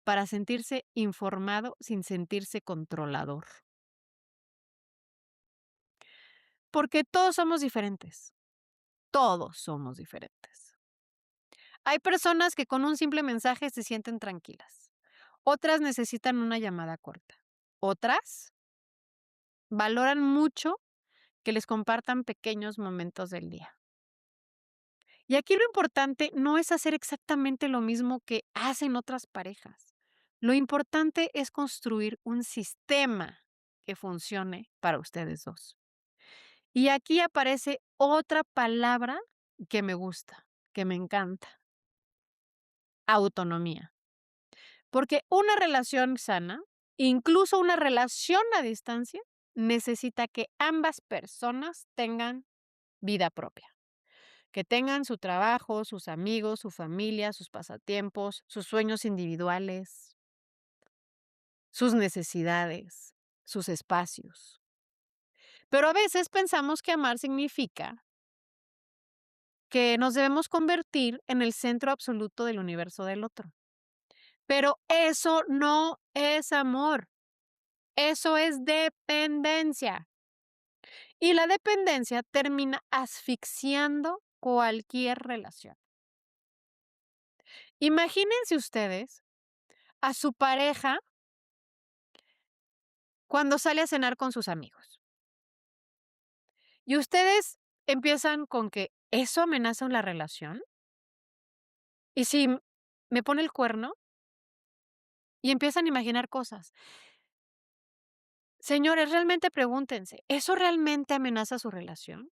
para sentirse informado sin sentirse controlador? Porque todos somos diferentes. Todos somos diferentes. Hay personas que con un simple mensaje se sienten tranquilas. Otras necesitan una llamada corta. Otras valoran mucho que les compartan pequeños momentos del día. Y aquí lo importante no es hacer exactamente lo mismo que hacen otras parejas. Lo importante es construir un sistema que funcione para ustedes dos. Y aquí aparece otra palabra que me gusta, que me encanta: autonomía. Porque una relación sana, incluso una relación a distancia, necesita que ambas personas tengan vida propia, que tengan su trabajo, sus amigos, su familia, sus pasatiempos, sus sueños individuales, sus necesidades, sus espacios. Pero a veces pensamos que amar significa que nos debemos convertir en el centro absoluto del universo del otro. Pero eso no es amor, eso es dependencia. Y la dependencia termina asfixiando cualquier relación. Imagínense ustedes a su pareja cuando sale a cenar con sus amigos. Y ustedes empiezan con que eso amenaza la relación. Y si me pone el cuerno y empiezan a imaginar cosas. Señores, realmente pregúntense, ¿eso realmente amenaza su relación?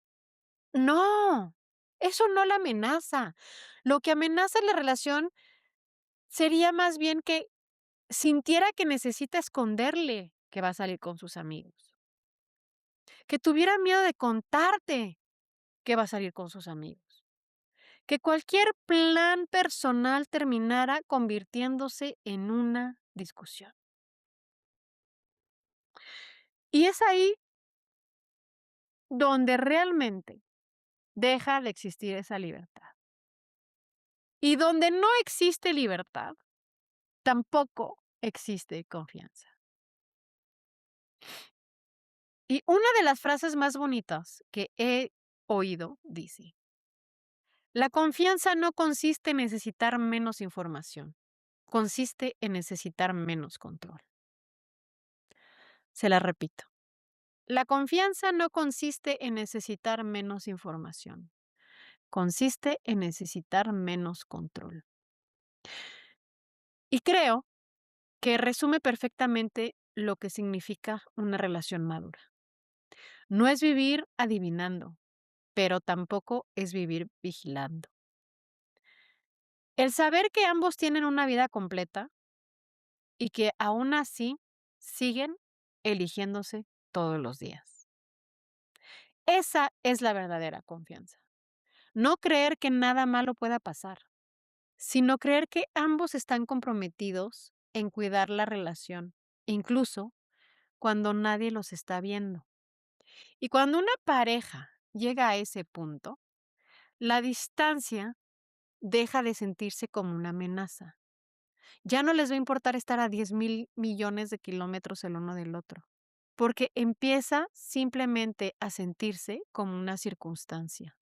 No, eso no la amenaza. Lo que amenaza la relación sería más bien que sintiera que necesita esconderle que va a salir con sus amigos, que tuviera miedo de contarte que va a salir con sus amigos, que cualquier plan personal terminara convirtiéndose en una discusión. Y es ahí donde realmente deja de existir esa libertad. Y donde no existe libertad, tampoco existe confianza. Y una de las frases más bonitas que he oído dice: la confianza no consiste en necesitar menos información, consiste en necesitar menos control. Se la repito. La confianza no consiste en necesitar menos información, consiste en necesitar menos control. Y creo que resume perfectamente lo que significa una relación madura. No es vivir adivinando, pero tampoco es vivir vigilando. El saber que ambos tienen una vida completa y que aún así siguen eligiéndose todos los días. Esa es la verdadera confianza. No creer que nada malo pueda pasar, sino creer que ambos están comprometidos en cuidar la relación, incluso cuando nadie los está viendo. Y cuando una pareja llega a ese punto, la distancia deja de sentirse como una amenaza. Ya no les va a importar estar a 10,000 millones de kilómetros el uno del otro, porque empieza simplemente a sentirse como una circunstancia.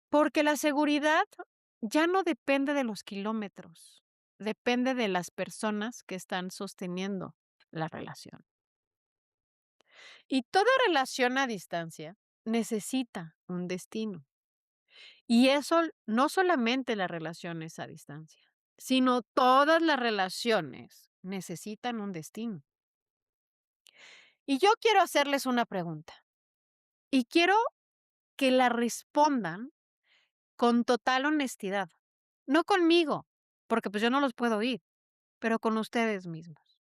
Porque la seguridad ya no depende de los kilómetros, depende de las personas que están sosteniendo la relación. Y toda relación a distancia necesita un destino. Y eso no solamente las relaciones a distancia, sino todas las relaciones necesitan un destino. Y yo quiero hacerles una pregunta y quiero que la respondan con total honestidad. No conmigo, porque pues yo no los puedo oír, pero con ustedes mismos.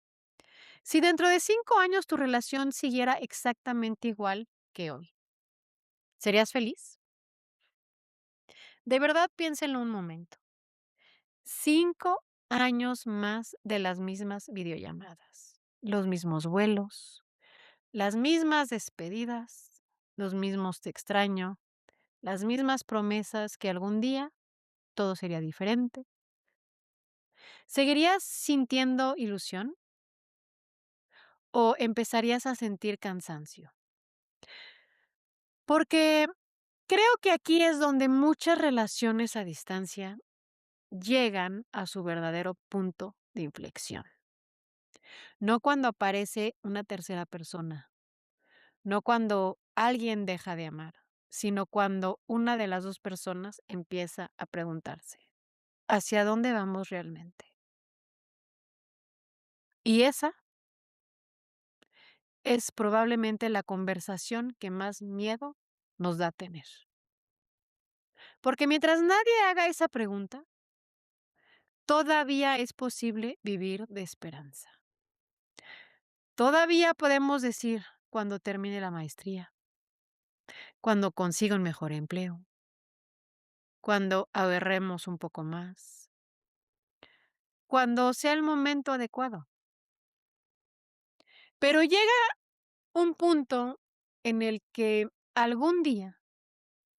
Si dentro de 5 años tu relación siguiera exactamente igual que hoy, ¿serías feliz? De verdad piénsenlo un momento. 5 años más de las mismas videollamadas, los mismos vuelos, las mismas despedidas, los mismos te extraño, las mismas promesas que algún día todo sería diferente. ¿Seguirías sintiendo ilusión o empezarías a sentir cansancio? Porque creo que aquí es donde muchas relaciones a distancia llegan a su verdadero punto de inflexión. No cuando aparece una tercera persona, no cuando alguien deja de amar, sino cuando una de las dos personas empieza a preguntarse, ¿hacia dónde vamos realmente? Y esa es probablemente la conversación que más miedo nos da tener. Porque mientras nadie haga esa pregunta, todavía es posible vivir de esperanza. Todavía podemos decir cuando termine la maestría, cuando consiga un mejor empleo, cuando ahorremos un poco más, cuando sea el momento adecuado. Pero llega un punto en el que algún día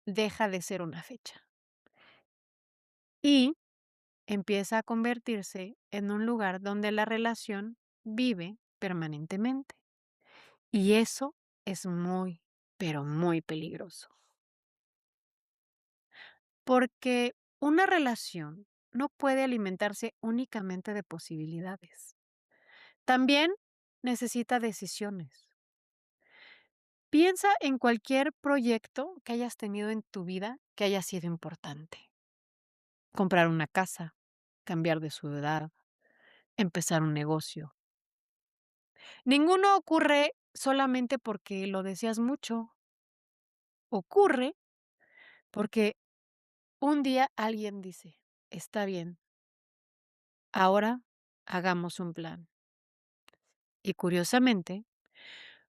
deja de ser una fecha y empieza a convertirse en un lugar donde la relación vive permanentemente. Y eso es muy, pero muy peligroso, porque una relación no puede alimentarse únicamente de posibilidades. También necesita decisiones. Piensa en cualquier proyecto que hayas tenido en tu vida que haya sido importante. Comprar una casa, cambiar de ciudad, empezar un negocio. Ninguno ocurre solamente porque lo deseas mucho. Ocurre porque un día alguien dice, está bien, ahora hagamos un plan. Y curiosamente,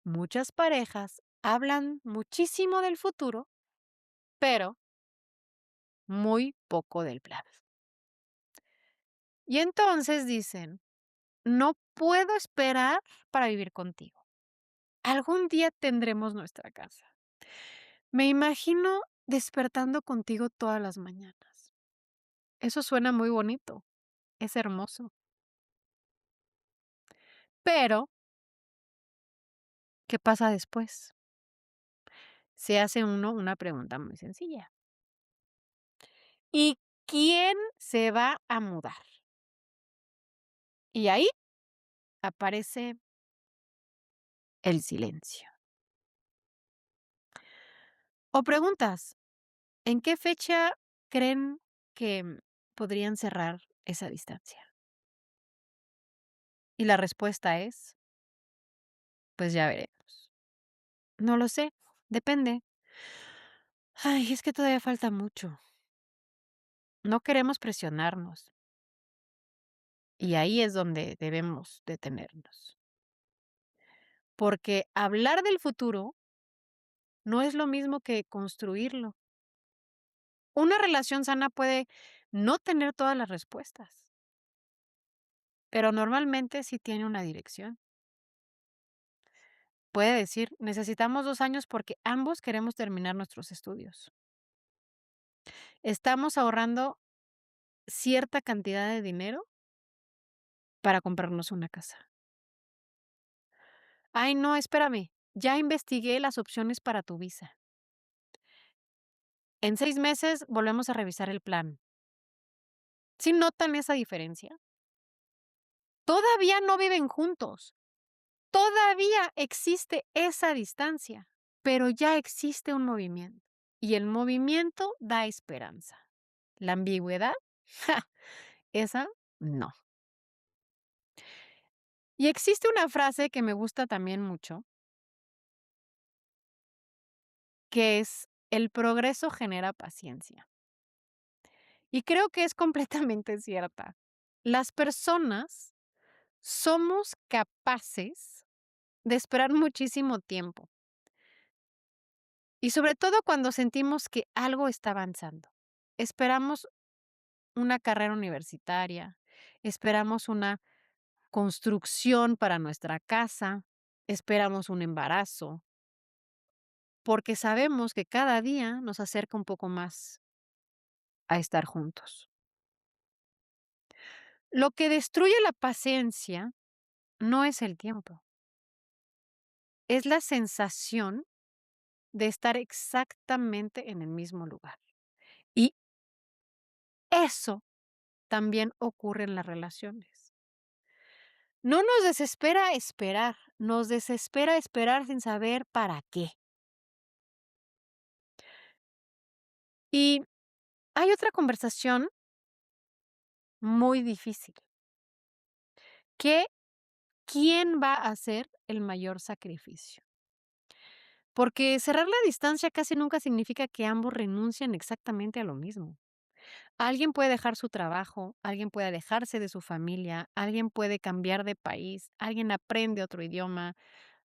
muchas parejas hablan muchísimo del futuro, pero muy poco del plan. Y entonces dicen, no puedo esperar para vivir contigo. Algún día tendremos nuestra casa. Me imagino despertando contigo todas las mañanas. Eso suena muy bonito, es hermoso. Pero, ¿qué pasa después? Se hace uno una pregunta muy sencilla. ¿Y quién se va a mudar? Y ahí aparece el silencio. O preguntas, ¿en qué fecha creen que podrían cerrar esa distancia? Y la respuesta es, pues ya veremos. No lo sé, depende. Ay, es que todavía falta mucho. No queremos presionarnos. Y ahí es donde debemos detenernos. Porque hablar del futuro no es lo mismo que construirlo. Una relación sana puede no tener todas las respuestas, pero normalmente sí tiene una dirección. Puede decir, necesitamos 2 años porque ambos queremos terminar nuestros estudios. Estamos ahorrando cierta cantidad de dinero para comprarnos una casa. Ay, no, espérame, ya investigué las opciones para tu visa. En 6 meses volvemos a revisar el plan. ¿Sí notan esa diferencia? Todavía no viven juntos. Todavía existe esa distancia, pero ya existe un movimiento. Y el movimiento da esperanza. La ambigüedad, ¡ja! Esa no. Y existe una frase que me gusta también mucho, que es: "El progreso genera paciencia". Y creo que es completamente cierta. Las personas somos capaces de esperar muchísimo tiempo, y sobre todo cuando sentimos que algo está avanzando. Esperamos una carrera universitaria, esperamos una construcción para nuestra casa, esperamos un embarazo, porque sabemos que cada día nos acerca un poco más a estar juntos. Lo que destruye la paciencia no es el tiempo, es la sensación de estar exactamente en el mismo lugar. Y eso también ocurre en las relaciones. No nos desespera esperar, nos desespera esperar sin saber para qué. Y hay otra conversación muy difícil, que ¿quién va a hacer el mayor sacrificio? Porque cerrar la distancia casi nunca significa que ambos renuncien exactamente a lo mismo. Alguien puede dejar su trabajo, alguien puede alejarse de su familia, alguien puede cambiar de país, alguien aprende otro idioma,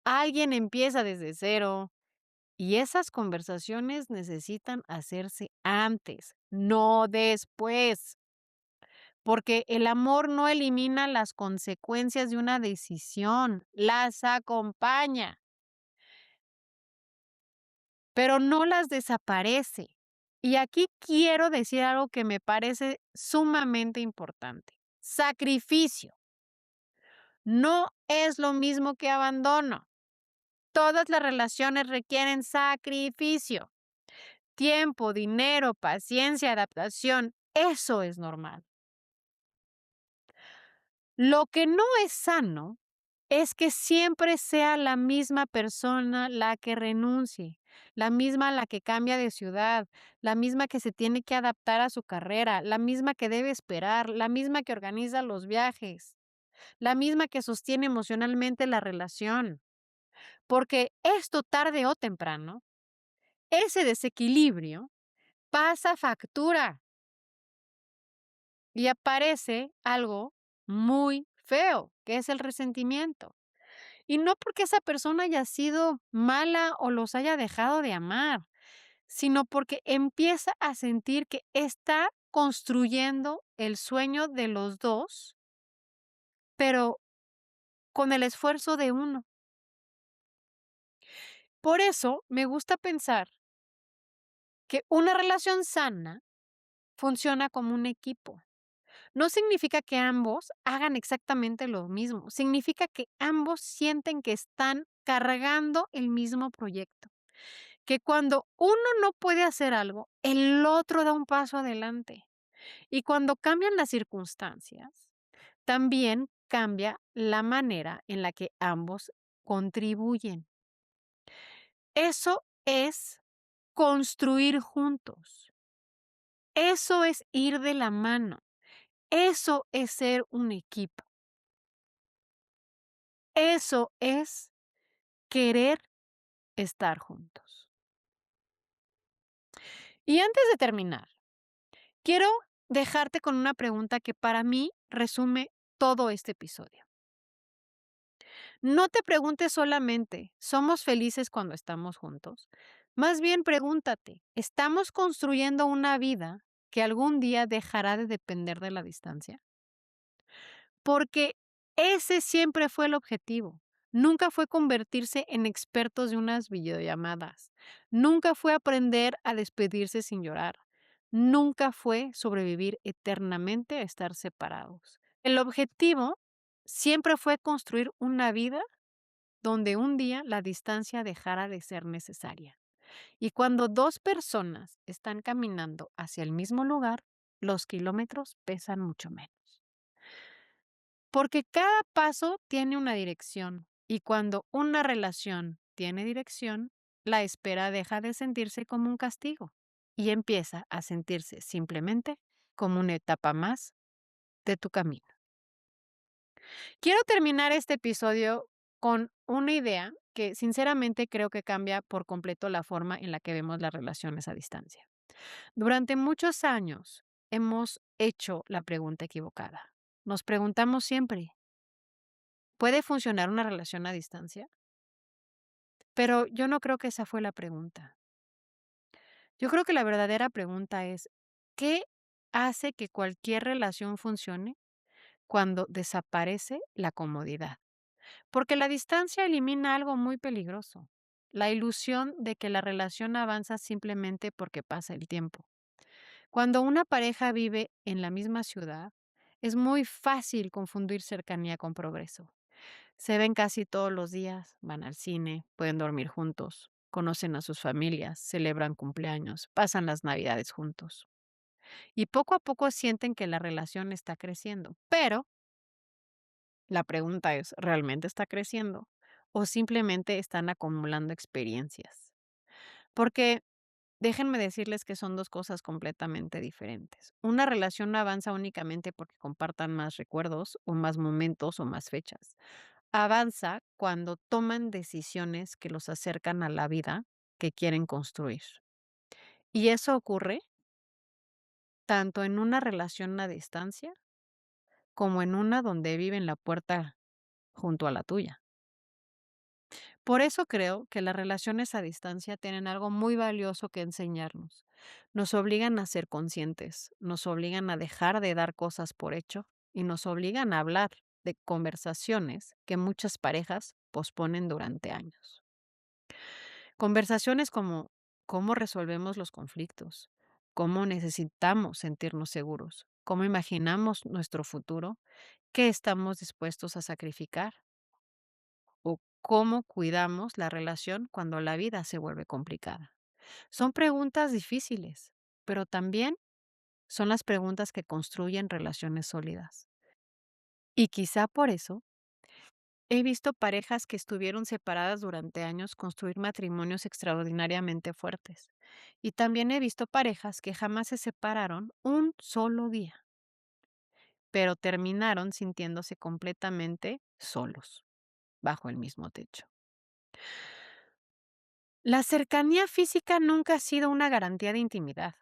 alguien empieza desde cero. Y esas conversaciones necesitan hacerse antes, no después, porque el amor no elimina las consecuencias de una decisión, las acompaña, pero no las desaparece. Y aquí quiero decir algo que me parece sumamente importante. Sacrificio no es lo mismo que abandono. Todas las relaciones requieren sacrificio, tiempo, dinero, paciencia, adaptación. Eso es normal. Lo que no es sano es que siempre sea la misma persona la que renuncie, la misma la que cambia de ciudad, la misma que se tiene que adaptar a su carrera, la misma que debe esperar, la misma que organiza los viajes, la misma que sostiene emocionalmente la relación. Porque esto tarde o temprano, ese desequilibrio pasa factura y aparece algo muy feo, que es el resentimiento. Y no porque esa persona haya sido mala o los haya dejado de amar, sino porque empieza a sentir que está construyendo el sueño de los dos, pero con el esfuerzo de uno. Por eso me gusta pensar que una relación sana funciona como un equipo. No significa que ambos hagan exactamente lo mismo, significa que ambos sienten que están cargando el mismo proyecto. Que cuando uno no puede hacer algo, el otro da un paso adelante. Y cuando cambian las circunstancias, también cambia la manera en la que ambos contribuyen. Eso es construir juntos. Eso es ir de la mano. Eso es ser un equipo. Eso es querer estar juntos. Y antes de terminar, quiero dejarte con una pregunta que para mí resume todo este episodio. No te preguntes solamente, ¿somos felices cuando estamos juntos? Más bien pregúntate, ¿estamos construyendo una vida que algún día dejará de depender de la distancia? Porque ese siempre fue el objetivo. Nunca fue convertirse en expertos de unas videollamadas. Nunca fue aprender a despedirse sin llorar. Nunca fue sobrevivir eternamente a estar separados. El objetivo siempre fue construir una vida donde un día la distancia dejara de ser necesaria. Y cuando dos personas están caminando hacia el mismo lugar, los kilómetros pesan mucho menos. Porque cada paso tiene una dirección y cuando una relación tiene dirección, la espera deja de sentirse como un castigo y empieza a sentirse simplemente como una etapa más de tu camino. Quiero terminar este episodio con una idea que sinceramente creo que cambia por completo la forma en la que vemos las relaciones a distancia. Durante muchos años hemos hecho la pregunta equivocada. Nos preguntamos siempre, ¿puede funcionar una relación a distancia? Pero yo no creo que esa fue la pregunta. Yo creo que la verdadera pregunta es, ¿qué hace que cualquier relación funcione cuando desaparece la comodidad? Porque la distancia elimina algo muy peligroso, la ilusión de que la relación avanza simplemente porque pasa el tiempo. Cuando una pareja vive en la misma ciudad, es muy fácil confundir cercanía con progreso. Se ven casi todos los días, van al cine, pueden dormir juntos, conocen a sus familias, celebran cumpleaños, pasan las navidades juntos. Y poco a poco sienten que la relación está creciendo. Pero la pregunta es, ¿realmente está creciendo? ¿O simplemente están acumulando experiencias? Porque déjenme decirles que son dos cosas completamente diferentes. Una relación no avanza únicamente porque compartan más recuerdos o más momentos o más fechas. Avanza cuando toman decisiones que los acercan a la vida que quieren construir. Y eso ocurre tanto en una relación a distancia como en una donde viven la puerta junto a la tuya. Por eso creo que las relaciones a distancia tienen algo muy valioso que enseñarnos. Nos obligan a ser conscientes, nos obligan a dejar de dar cosas por hecho y nos obligan a hablar de conversaciones que muchas parejas posponen durante años. Conversaciones como cómo resolvemos los conflictos, cómo necesitamos sentirnos seguros, cómo imaginamos nuestro futuro, qué estamos dispuestos a sacrificar ¿Cómo cuidamos la relación cuando la vida se vuelve complicada? Son preguntas difíciles, pero también son las preguntas que construyen relaciones sólidas. Y quizá por eso he visto parejas que estuvieron separadas durante años construir matrimonios extraordinariamente fuertes. Y también he visto parejas que jamás se separaron un solo día, pero terminaron sintiéndose completamente solos bajo el mismo techo. La cercanía física nunca ha sido una garantía de intimidad.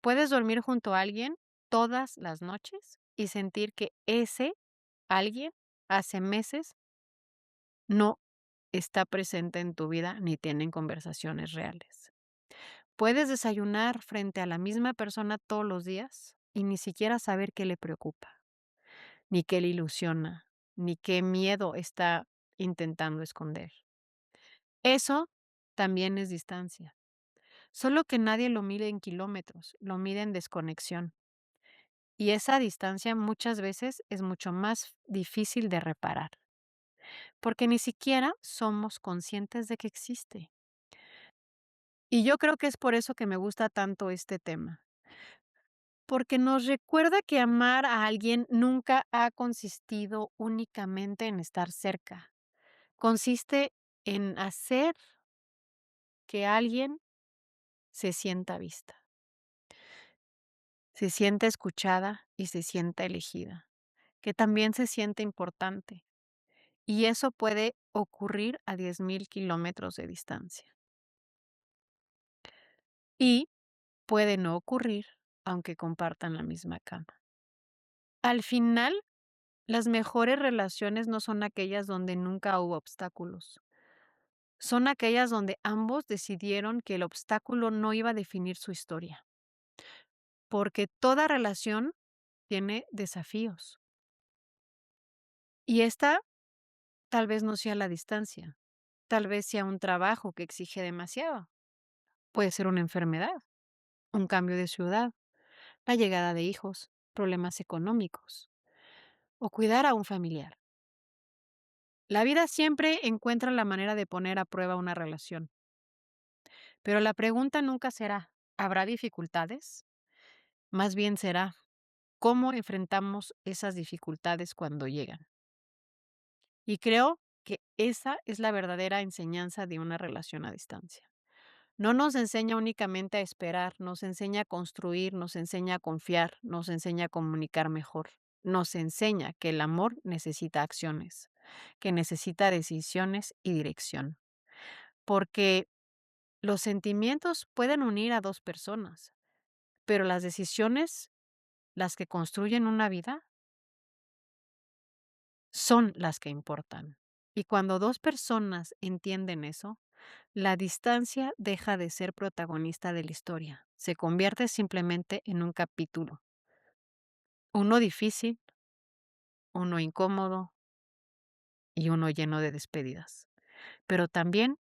Puedes dormir junto a alguien todas las noches y sentir que ese alguien hace meses no está presente en tu vida ni tienen conversaciones reales. Puedes desayunar frente a la misma persona todos los días y ni siquiera saber qué le preocupa, ni qué le ilusiona, ni qué miedo está intentando esconder. Eso también es distancia, solo que nadie lo mide en kilómetros, lo mide en desconexión. Y esa distancia muchas veces es mucho más difícil de reparar, porque ni siquiera somos conscientes de que existe. Y yo creo que es por eso que me gusta tanto este tema, porque nos recuerda que amar a alguien nunca ha consistido únicamente en estar cerca. Consiste en hacer que alguien se sienta vista, se sienta escuchada y se sienta elegida, que también se siente importante. Y eso puede ocurrir a 10,000 kilómetros de distancia. Y puede no ocurrir aunque compartan la misma cama. Al final, las mejores relaciones no son aquellas donde nunca hubo obstáculos. Son aquellas donde ambos decidieron que el obstáculo no iba a definir su historia. Porque toda relación tiene desafíos. Y esta tal vez no sea la distancia. Tal vez sea un trabajo que exige demasiado. Puede ser una enfermedad, un cambio de ciudad, la llegada de hijos, problemas económicos o cuidar a un familiar. La vida siempre encuentra la manera de poner a prueba una relación, pero la pregunta nunca será, ¿habrá dificultades? Más bien será, ¿cómo enfrentamos esas dificultades cuando llegan? Y creo que esa es la verdadera enseñanza de una relación a distancia. No nos enseña únicamente a esperar, nos enseña a construir, nos enseña a confiar, nos enseña a comunicar mejor. Nos enseña que el amor necesita acciones, que necesita decisiones y dirección. Porque los sentimientos pueden unir a dos personas, pero las decisiones, las que construyen una vida, son las que importan. Y cuando dos personas entienden eso, la distancia deja de ser protagonista de la historia, se convierte simplemente en un capítulo, uno difícil, uno incómodo y uno lleno de despedidas, pero también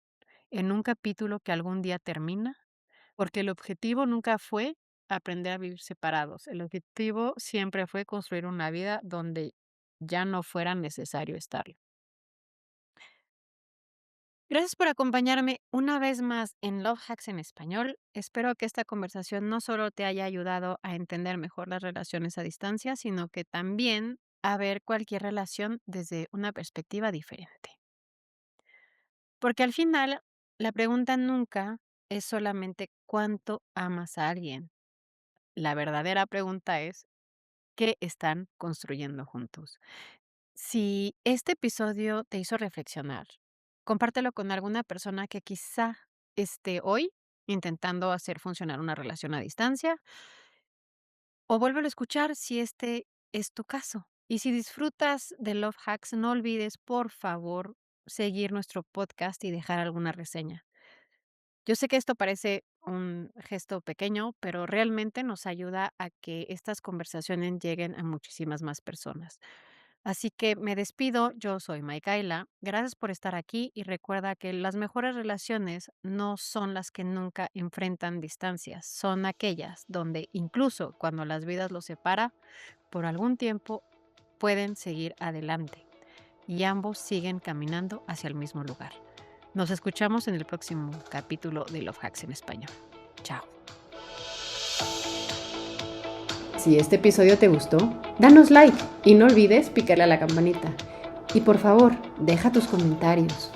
en un capítulo que algún día termina, porque el objetivo nunca fue aprender a vivir separados, el objetivo siempre fue construir una vida donde ya no fuera necesario estarlo. Gracias por acompañarme una vez más en Love Hacks en español. Espero que esta conversación no solo te haya ayudado a entender mejor las relaciones a distancia, sino que también a ver cualquier relación desde una perspectiva diferente. Porque al final, la pregunta nunca es solamente cuánto amas a alguien. La verdadera pregunta es qué están construyendo juntos. Si este episodio te hizo reflexionar, compártelo con alguna persona que quizá esté hoy intentando hacer funcionar una relación a distancia o vuélvelo a escuchar si este es tu caso. Y si disfrutas de Love Hacks, no olvides, por favor, seguir nuestro podcast y dejar alguna reseña. Yo sé que esto parece un gesto pequeño, pero realmente nos ayuda a que estas conversaciones lleguen a muchísimas más personas. Así que me despido, yo soy Maikaila, gracias por estar aquí y recuerda que las mejores relaciones no son las que nunca enfrentan distancias, son aquellas donde incluso cuando las vidas los separa, por algún tiempo pueden seguir adelante. y ambos siguen caminando hacia el mismo lugar. Nos escuchamos en el próximo capítulo de Love Hacks en español. Chao. Si este episodio te gustó, danos like y no olvides picarle a la campanita. Y por favor, deja tus comentarios.